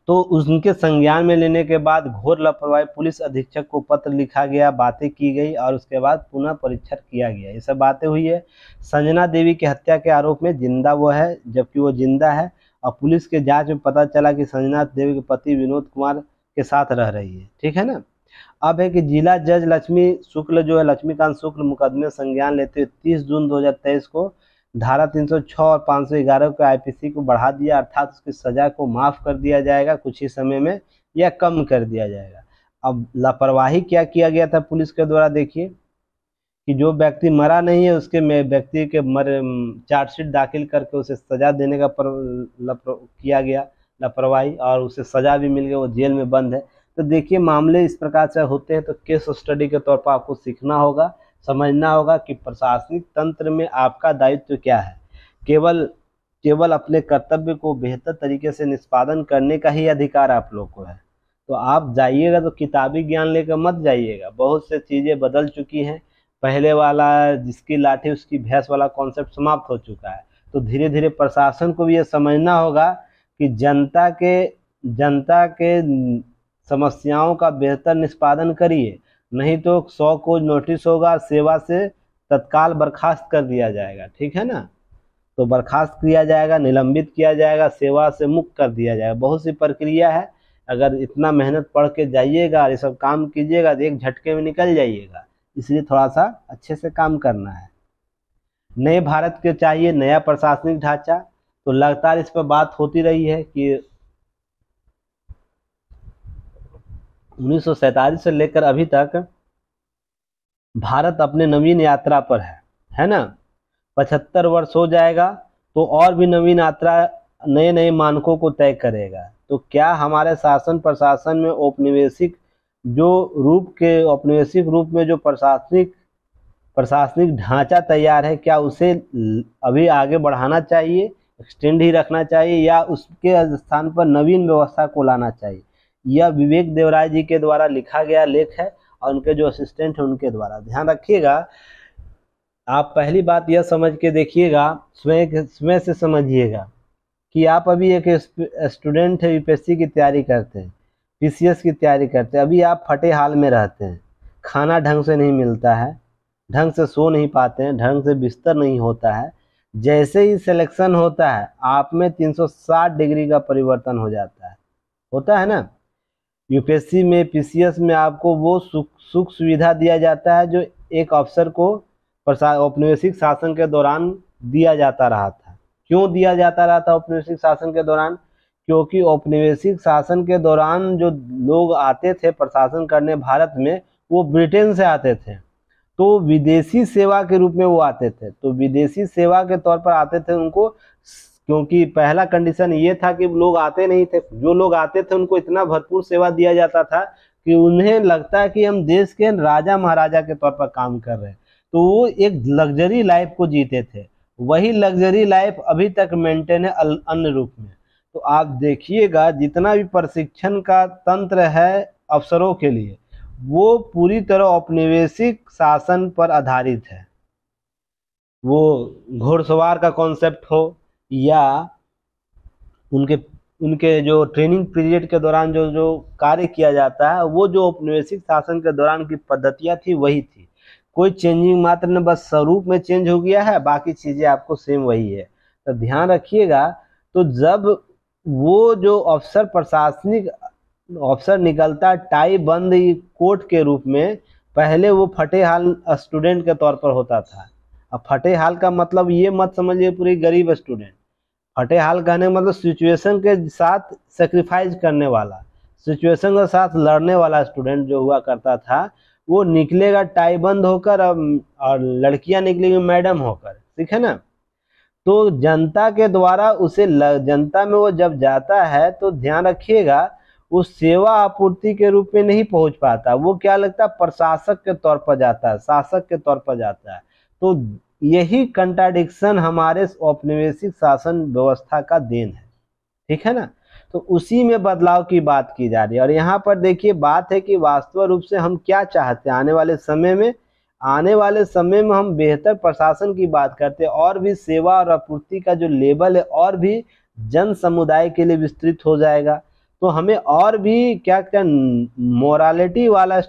तो उनके संज्ञान में लेने के बाद घोर लापरवाही, पुलिस अधीक्षक को पत्र लिखा गया, बातें की गई और उसके बाद पुनः परीक्षण किया गया, ये सब बातें हुई है। संजना देवी की हत्या के आरोप में जिंदा वो है, जबकि वो जिंदा है और पुलिस के जांच में पता चला कि संजना देवी के पति विनोद कुमार के साथ रह रही है, ठीक है ना। अब है कि जिला जज लक्ष्मी शुक्ल जो है, लक्ष्मीकांत शुक्ल मुकदमे संज्ञान लेते हुए 30 जून 2023 को धारा 306 और 511 को IPC को बढ़ा दिया, अर्थात उसकी सजा को माफ कर दिया जाएगा कुछ ही समय में या कम कर दिया जाएगा। अब लापरवाही क्या किया गया था पुलिस के द्वारा, देखिए कि जो व्यक्ति मरा नहीं है उसके व्यक्ति के चार्जशीट दाखिल करके उसे सजा देने का किया गया लापरवाही, और उसे सजा भी मिल गई, वो जेल में बंद है। तो देखिए मामले इस प्रकार से होते हैं। तो केस स्टडी के तौर पर आपको सीखना होगा, समझना होगा कि प्रशासनिक तंत्र में आपका दायित्व क्या है। केवल केवल अपने कर्तव्य को बेहतर तरीके से निष्पादन करने का ही अधिकार आप लोग को है। तो आप जाइएगा तो किताबी ज्ञान लेकर मत जाइएगा, बहुत से चीज़ें बदल चुकी हैं। पहले वाला जिसकी लाठी उसकी भैंस वाला कॉन्सेप्ट समाप्त हो चुका है। तो धीरे धीरे प्रशासन को भी ये समझना होगा कि जनता के समस्याओं का बेहतर निष्पादन करिए, नहीं तो 100 को नोटिस होगा, सेवा से तत्काल बर्खास्त कर दिया जाएगा। ठीक है ना, तो बर्खास्त किया जाएगा, निलंबित किया जाएगा, सेवा से मुक्त कर दिया जाएगा। बहुत सी प्रक्रिया है। अगर इतना मेहनत पढ़ के जाइएगा और ये सब काम कीजिएगा तो एक झटके में निकल जाइएगा। इसलिए थोड़ा सा अच्छे से काम करना है। नए भारत के चाहिए नया प्रशासनिक ढांचा। तो लगातार इस पर बात होती रही है कि 1947 से लेकर अभी तक भारत अपने नवीन यात्रा पर है ना। 75 वर्ष हो जाएगा तो और भी नवीन यात्रा नए नए मानकों को तय करेगा। तो क्या हमारे शासन प्रशासन में औपनिवेशिक रूप में जो प्रशासनिक ढांचा तैयार है, क्या उसे अभी आगे बढ़ाना चाहिए, एक्सटेंड ही रखना चाहिए, या उसके स्थान पर नवीन व्यवस्था को लाना चाहिए? यह विवेक देवराय जी के द्वारा लिखा गया लेख है और उनके जो असिस्टेंट हैं उनके द्वारा। ध्यान रखिएगा, आप पहली बात यह समझ के देखिएगा, स्वयं से समझिएगा कि आप अभी एक स्टूडेंट है, यूपीएससी की तैयारी करते हैं, पीसीएस की तैयारी करते हैं। अभी आप फटे हाल में रहते हैं, खाना ढंग से नहीं मिलता है, ढंग से सो नहीं पाते हैं, ढंग से बिस्तर नहीं होता है। जैसे ही सिलेक्शन होता है आप में 360 डिग्री का परिवर्तन हो जाता है, होता है ना। यूपीएससी में, पीसीएस में आपको वो सुख सुविधा दिया जाता है जो एक अफसर को औपनिवेशिक शासन के दौरान दिया जाता रहा था। क्यों दिया जाता रहा था औपनिवेशिक शासन के दौरान? क्योंकि औपनिवेशिक शासन के दौरान जो लोग आते थे प्रशासन करने भारत में, वो ब्रिटेन से आते थे, तो विदेशी सेवा के रूप में वो आते थे। तो विदेशी सेवा के तौर पर आते थे उनको, क्योंकि पहला कंडीशन ये था कि लोग आते नहीं थे, जो लोग आते थे उनको इतना भरपूर सेवा दिया जाता था कि उन्हें लगता है कि हम देश के राजा महाराजा के तौर पर काम कर रहे हैं। तो वो एक लग्जरी लाइफ को जीते थे। वही लग्जरी लाइफ अभी तक मेंटेन है अन्य रूप में। तो आप देखिएगा जितना भी प्रशिक्षण का तंत्र है अफसरों के लिए, वो पूरी तरह औपनिवेशिक शासन पर आधारित है। वो घोड़सवार का कॉन्सेप्ट हो या उनके जो ट्रेनिंग पीरियड के दौरान जो कार्य किया जाता है, वो जो औपनिवेशिक शासन के दौरान की पद्धतियां थी वही थी। कोई चेंजिंग मात्र ने बस स्वरूप में चेंज हो गया है, बाकी चीजें आपको सेम वही है। तो ध्यान रखिएगा। तो जब वो जो प्रशासनिक अफसर निकलता टाई बंद कोट के रूप में, पहले वो फटे हाल स्टूडेंट के तौर पर होता था। अब फटे हाल का मतलब ये मत समझिए पूरी गरीब स्टूडेंट। फटे हाल कहने का मतलब सिचुएशन के साथ सेक्रीफाइस करने वाला, सिचुएशन के साथ लड़ने वाला स्टूडेंट जो हुआ करता था, वो निकलेगा टाई बंद होकर और लड़कियां निकलेंगी मैडम होकर। ठीक है ना। तो जनता के द्वारा उसे जनता में वो जब जाता है तो ध्यान रखिएगा उस सेवा आपूर्ति के रूप में नहीं पहुंच पाता। वो क्या लगता है, प्रशासक के तौर पर जाता है, शासक के तौर पर जाता है। तो यही कंट्राडिक्शन हमारे औपनिवेशिक शासन व्यवस्था का देन है। ठीक है ना। तो उसी में बदलाव की बात की जा रही है। और यहाँ पर देखिए बात है कि वास्तव रूप से हम क्या चाहते हैं आने वाले समय में। आने वाले समय में हम बेहतर प्रशासन की बात करते हैं, और भी सेवा और आपूर्ति का जो लेवल है और भी जन समुदाय के लिए विस्तृत हो जाएगा। तो हमें और भी क्या क्या मोरालिटी वाला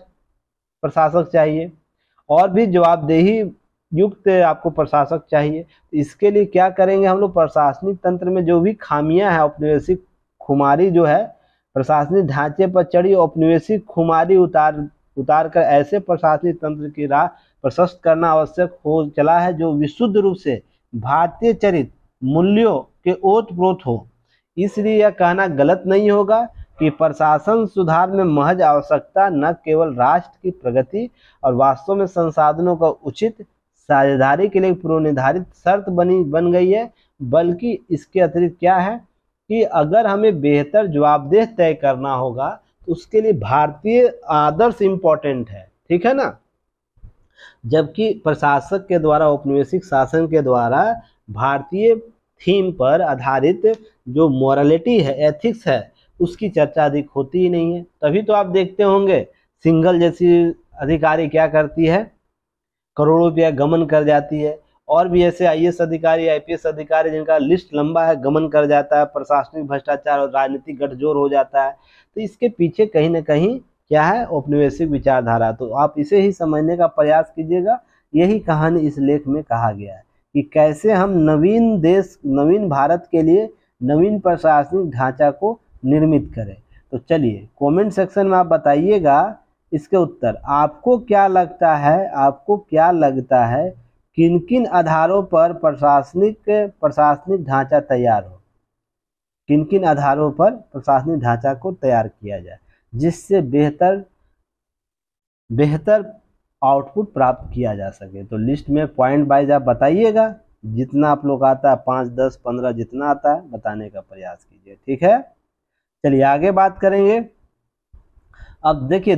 प्रशासक चाहिए, और भी जवाबदेही युक्त आपको प्रशासक चाहिए। इसके लिए क्या करेंगे हम लोग, प्रशासनिक तंत्र में जो भी खामियां हैं, औपनिवेशिक खुमारी जो है प्रशासनिक ढांचे पर चढ़ी औपनिवेशिक खुमारी उतार कर ऐसे प्रशासनिक तंत्र की राह प्रशस्त करना आवश्यक हो चला है जो विशुद्ध रूप से भारतीय चरित्र मूल्यों के ओत प्रोत हो। इसलिए यह कहना गलत नहीं होगा कि प्रशासन सुधार में महज आवश्यकता न केवल राष्ट्र की प्रगति और वास्तव में संसाधनों का उचित साझेदारी के लिए पूर्व निर्धारित शर्त बन गई है, बल्कि इसके अतिरिक्त क्या है कि अगर हमें बेहतर जवाबदेह तय करना होगा तो उसके लिए भारतीय आदर्श इम्पोर्टेंट है। ठीक है ना। जबकि प्रशासक के द्वारा, औपनिवेशिक शासन के द्वारा भारतीय थीम पर आधारित जो मॉरलिटी है, एथिक्स है, उसकी चर्चा अधिक होती ही नहीं है। तभी तो आप देखते होंगे सिंघल जैसी अधिकारी क्या करती है, करोड़ों रुपया गमन कर जाती है, और भी ऐसे आईएएस अधिकारी, आईपीएस अधिकारी जिनका लिस्ट लंबा है, गमन कर जाता है, प्रशासनिक भ्रष्टाचार और राजनीतिक गठजोड़ हो जाता है। तो इसके पीछे कहीं ना कहीं क्या है, औपनिवेशिक विचारधारा। तो आप इसे ही समझने का प्रयास कीजिएगा। यही कहानी इस लेख में कहा गया है कि कैसे हम नवीन देश, नवीन भारत के लिए नवीन प्रशासनिक ढांचा को निर्मित करें। तो चलिए कमेंट सेक्शन में आप बताइएगा इसके उत्तर। आपको क्या लगता है, आपको क्या लगता है किन किन आधारों पर प्रशासनिक ढांचा तैयार हो, किन किन आधारों पर प्रशासनिक ढांचा को तैयार किया जाए जिससे बेहतर आउटपुट प्राप्त किया जा सके। तो लिस्ट में पॉइंट वाइज आप बताइएगा, जितना आप लोग आता है 5, 10, 15 जितना आता है बताने का प्रयास कीजिए, ठीक है। चलिए आगे बात करेंगे। अब देखिए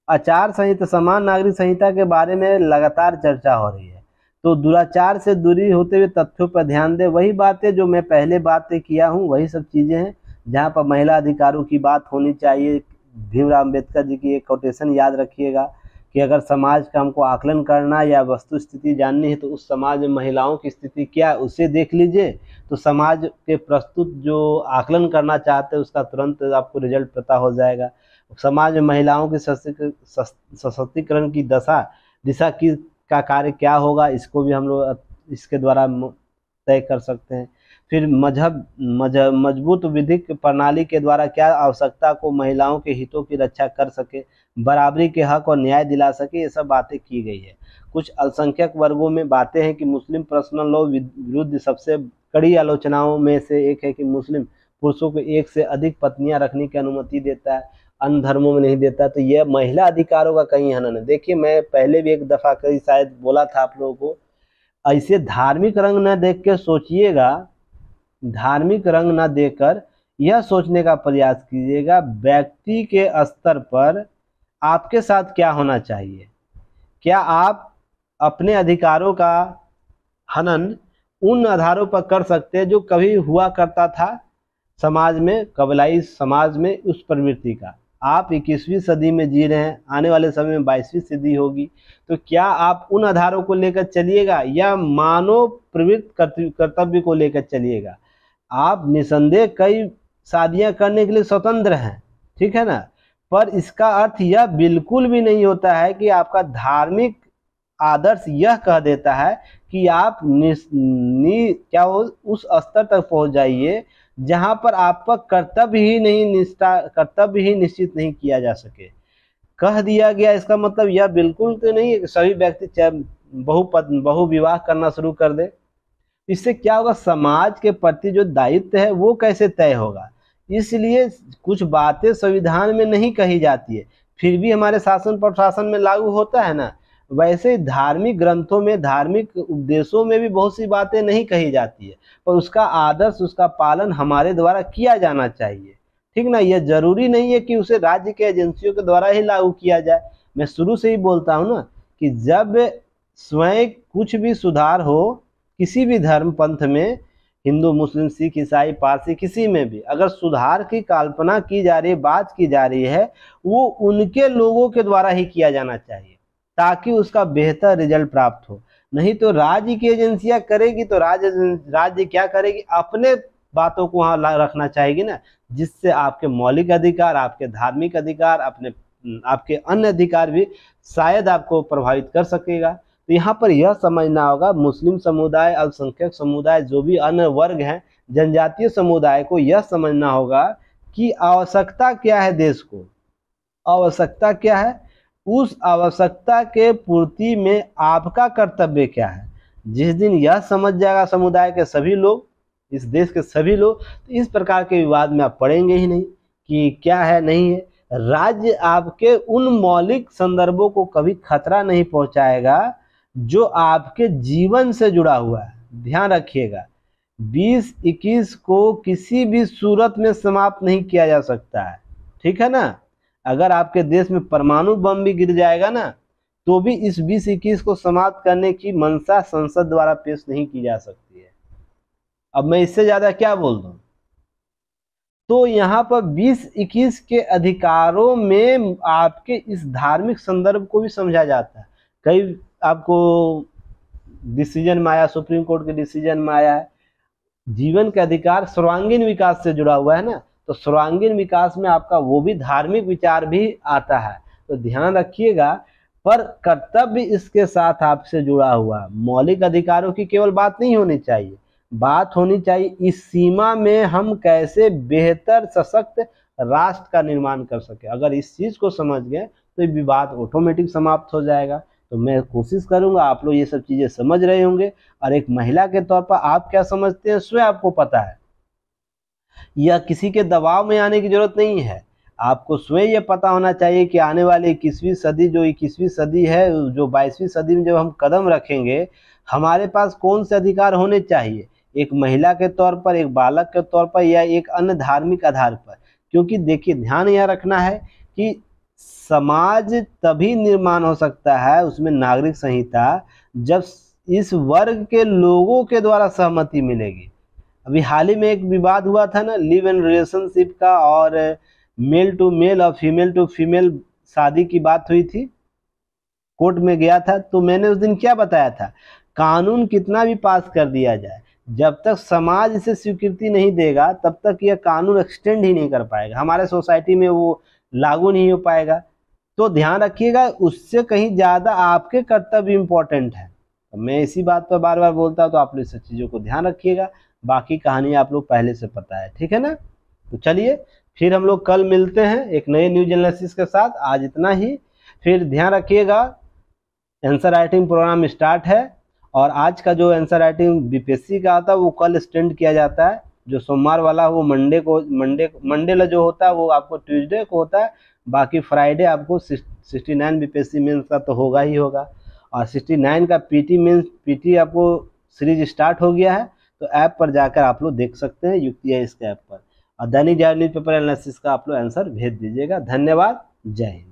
आचार संहिता, समान नागरिक संहिता के बारे में लगातार चर्चा हो रही है। तो दुराचार से दूरी होते हुए तथ्यों पर ध्यान दें। वही बातें जो मैं पहले बातें किया हूँ, वही सब चीज़ें हैं जहाँ पर महिला अधिकारों की बात होनी चाहिए। भीमराव अम्बेडकर जी की एक कोटेशन याद रखिएगा कि अगर समाज का हमको आकलन करना या वस्तु स्थिति जाननी है तो उस समाज में महिलाओं की स्थिति क्या है उसे देख लीजिए। तो समाज के प्रस्तुत जो आकलन करना चाहते हैं उसका तुरंत आपको रिजल्ट पता हो जाएगा। समाज में महिलाओं के सशक्तिकरण की दिशा का कार्य क्या होगा, इसको भी हम लोग इसके द्वारा तय कर सकते हैं। फिर मजबूत विधिक प्रणाली के द्वारा क्या आवश्यकता को महिलाओं के हितों की रक्षा कर सके, बराबरी के हक और न्याय दिला सके, ये सब बातें की गई है। कुछ अल्पसंख्यक वर्गों में बातें हैं कि मुस्लिम पर्सनल लॉ विरुद्ध सबसे कड़ी आलोचनाओं में से एक है कि मुस्लिम पुरुषों को एक से अधिक पत्नियां रखने की अनुमति देता है, अन्य धर्मों में नहीं देता। तो यह महिला अधिकारों का कहीं हनन है। देखिए मैं पहले भी एक दफ़ा कहीं शायद बोला था आप लोगों को, ऐसे धार्मिक रंग न देख के सोचिएगा, धार्मिक रंग न देकर यह सोचने का प्रयास कीजिएगा व्यक्ति के स्तर पर आपके साथ क्या होना चाहिए। क्या आप अपने अधिकारों का हनन उन आधारों पर कर सकते हैं जो कभी हुआ करता था समाज में, कबीलाई समाज में, उस प्रवृत्ति का। आप 21वीं सदी में जी रहे हैं, आने वाले समय में 22वीं सदी होगी, तो क्या आप उन आधारों को लेकर चलिएगा या मानव प्रवृत्ति कर्तव्य को लेकर चलिएगा। आप निसंदेह कई शादियां करने के लिए स्वतंत्र हैं, ठीक है ना, पर इसका अर्थ यह बिल्कुल भी नहीं होता है कि आपका धार्मिक आदर्श यह कह देता है कि आप क्या हो उस स्तर तक पहुंच जाइए जहां पर आपका कर्तव्य ही निश्चित नहीं किया जा सके। कह दिया गया, इसका मतलब यह बिल्कुल तो नहीं है कि सभी व्यक्ति बहु विवाह करना शुरू कर दे। इससे क्या होगा, समाज के प्रति जो दायित्व है वो कैसे तय होगा। इसलिए कुछ बातें संविधान में नहीं कही जाती है फिर भी हमारे शासन प्रशासन में लागू होता है ना, वैसे धार्मिक ग्रंथों में, धार्मिक उपदेशों में भी बहुत सी बातें नहीं कही जाती है, पर उसका आदर्श, उसका पालन हमारे द्वारा किया जाना चाहिए, ठीक ना। यह जरूरी नहीं है कि उसे राज्य के एजेंसियों के द्वारा ही लागू किया जाए। मैं शुरू से ही बोलता हूँ ना कि जब स्वयं कुछ भी सुधार हो किसी भी धर्म पंथ में, हिंदू, मुस्लिम, सिख, ईसाई, पारसी, किसी में भी अगर सुधार की कल्पना की जा रही है, बात की जा रही है, वो उनके लोगों के द्वारा ही किया जाना चाहिए ताकि उसका बेहतर रिजल्ट प्राप्त हो। नहीं तो राज्य की एजेंसियां करेगी तो राज्य क्या करेगी, अपने बातों को वहां रखना चाहेगी ना, जिससे आपके मौलिक अधिकार, आपके धार्मिक अधिकार, आपके अन्य अधिकार भी शायद आपको प्रभावित कर सकेगा। तो यहाँ पर यह समझना होगा, मुस्लिम समुदाय, अल्पसंख्यक समुदाय, जो भी अन्य वर्ग हैं, जनजातीय समुदाय को यह समझना होगा कि आवश्यकता क्या है, देश को आवश्यकता क्या है, उस आवश्यकता के पूर्ति में आपका कर्तव्य क्या है। जिस दिन यह समझ जाएगा समुदाय के सभी लोग, इस देश के सभी लोग, तो इस प्रकार के विवाद में आप पड़ेंगे ही नहीं कि क्या है नहीं है। राज्य आपके उन मौलिक संदर्भों को कभी खतरा नहीं पहुंचाएगा जो आपके जीवन से जुड़ा हुआ है। ध्यान रखिएगा, 2021 को किसी भी सूरत में समाप्त नहीं किया जा सकता है, ठीक है ना। अगर आपके देश में परमाणु बम भी गिर जाएगा ना, तो भी इस 2021 को समाप्त करने की मंशा संसद द्वारा पेश नहीं की जा सकती है। अब मैं इससे ज्यादा क्या बोल दूं। तो यहाँ पर 20-21 के अधिकारों में आपके इस धार्मिक संदर्भ को भी समझा जाता है। कई आपको डिसीजन में आया, सुप्रीम कोर्ट के डिसीजन में आया है, जीवन के अधिकार सर्वांगीण विकास से जुड़ा हुआ है ना, तो सर्वांगीण विकास में आपका वो भी धार्मिक विचार भी आता है। तो ध्यान रखिएगा, पर कर्तव्य इसके साथ आपसे जुड़ा हुआ। मौलिक अधिकारों की केवल बात नहीं होनी चाहिए, बात होनी चाहिए इस सीमा में हम कैसे बेहतर सशक्त राष्ट्र का निर्माण कर सके। अगर इस चीज को समझ गए तो ये विवाद ऑटोमेटिक समाप्त हो जाएगा। तो मैं कोशिश करूंगा आप लोग ये सब चीजें समझ रहे होंगे, और एक महिला के तौर पर आप क्या समझते हैं स्वयं आपको पता है। यह किसी के दबाव में आने की जरूरत नहीं है, आपको स्वयं ये पता होना चाहिए कि आने वाली 21वीं सदी, जो 21वीं सदी है, जो 22वीं सदी में जब हम कदम रखेंगे, हमारे पास कौन से अधिकार होने चाहिए, एक महिला के तौर पर, एक बालक के तौर पर, या एक अन्य धार्मिक आधार पर। क्योंकि देखिए, ध्यान यह रखना है कि समाज तभी निर्माण हो सकता है, उसमें नागरिक संहिता, जब इस वर्ग के लोगों के द्वारा सहमति मिलेगी। अभी हाल ही में एक विवाद हुआ था ना, लिव इन रिलेशनशिप का, और मेल टू मेल और फीमेल टू फीमेल शादी की बात हुई थी, कोर्ट में गया था। तो मैंने उस दिन क्या बताया था, कानून कितना भी पास कर दिया जाए, जब तक समाज इसे स्वीकृति नहीं देगा तब तक यह कानून एक्सटेंड ही नहीं कर पाएगा, हमारे सोसाइटी में वो लागू नहीं हो पाएगा। तो ध्यान रखिएगा, उससे कहीं ज़्यादा आपके कर्तव्य इम्पोर्टेंट है। तो मैं इसी बात पर बार बार बोलता हूँ, तो आप लोग सब चीज़ों को ध्यान रखिएगा। बाकी कहानी आप लोग पहले से पता है, ठीक है ना। तो चलिए फिर हम लोग कल मिलते हैं एक नए न्यूज एनालिसिस के साथ। आज इतना ही, फिर ध्यान रखिएगा आंसर राइटिंग प्रोग्राम स्टार्ट है, और आज का जो आंसर राइटिंग बीपीएससी का आता है वो कल एक्सटेंड किया जाता है। जो सोमवार वाला वो मंडे जो होता है वो आपको ट्यूसडे को होता है। बाकी फ्राइडे आपको 69 बीपीएससी मेंस का तो होगा ही होगा, और 69 का पीटी आपको सीरीज स्टार्ट हो गया है। तो ऐप पर जाकर आप लोग देख सकते हैं, युक्ति है इसके ऐप पर, और दैनिक जागरण न्यूज़पेपर एनालिसिस का आप लोग आंसर भेज दीजिएगा। धन्यवाद, जय हिंद।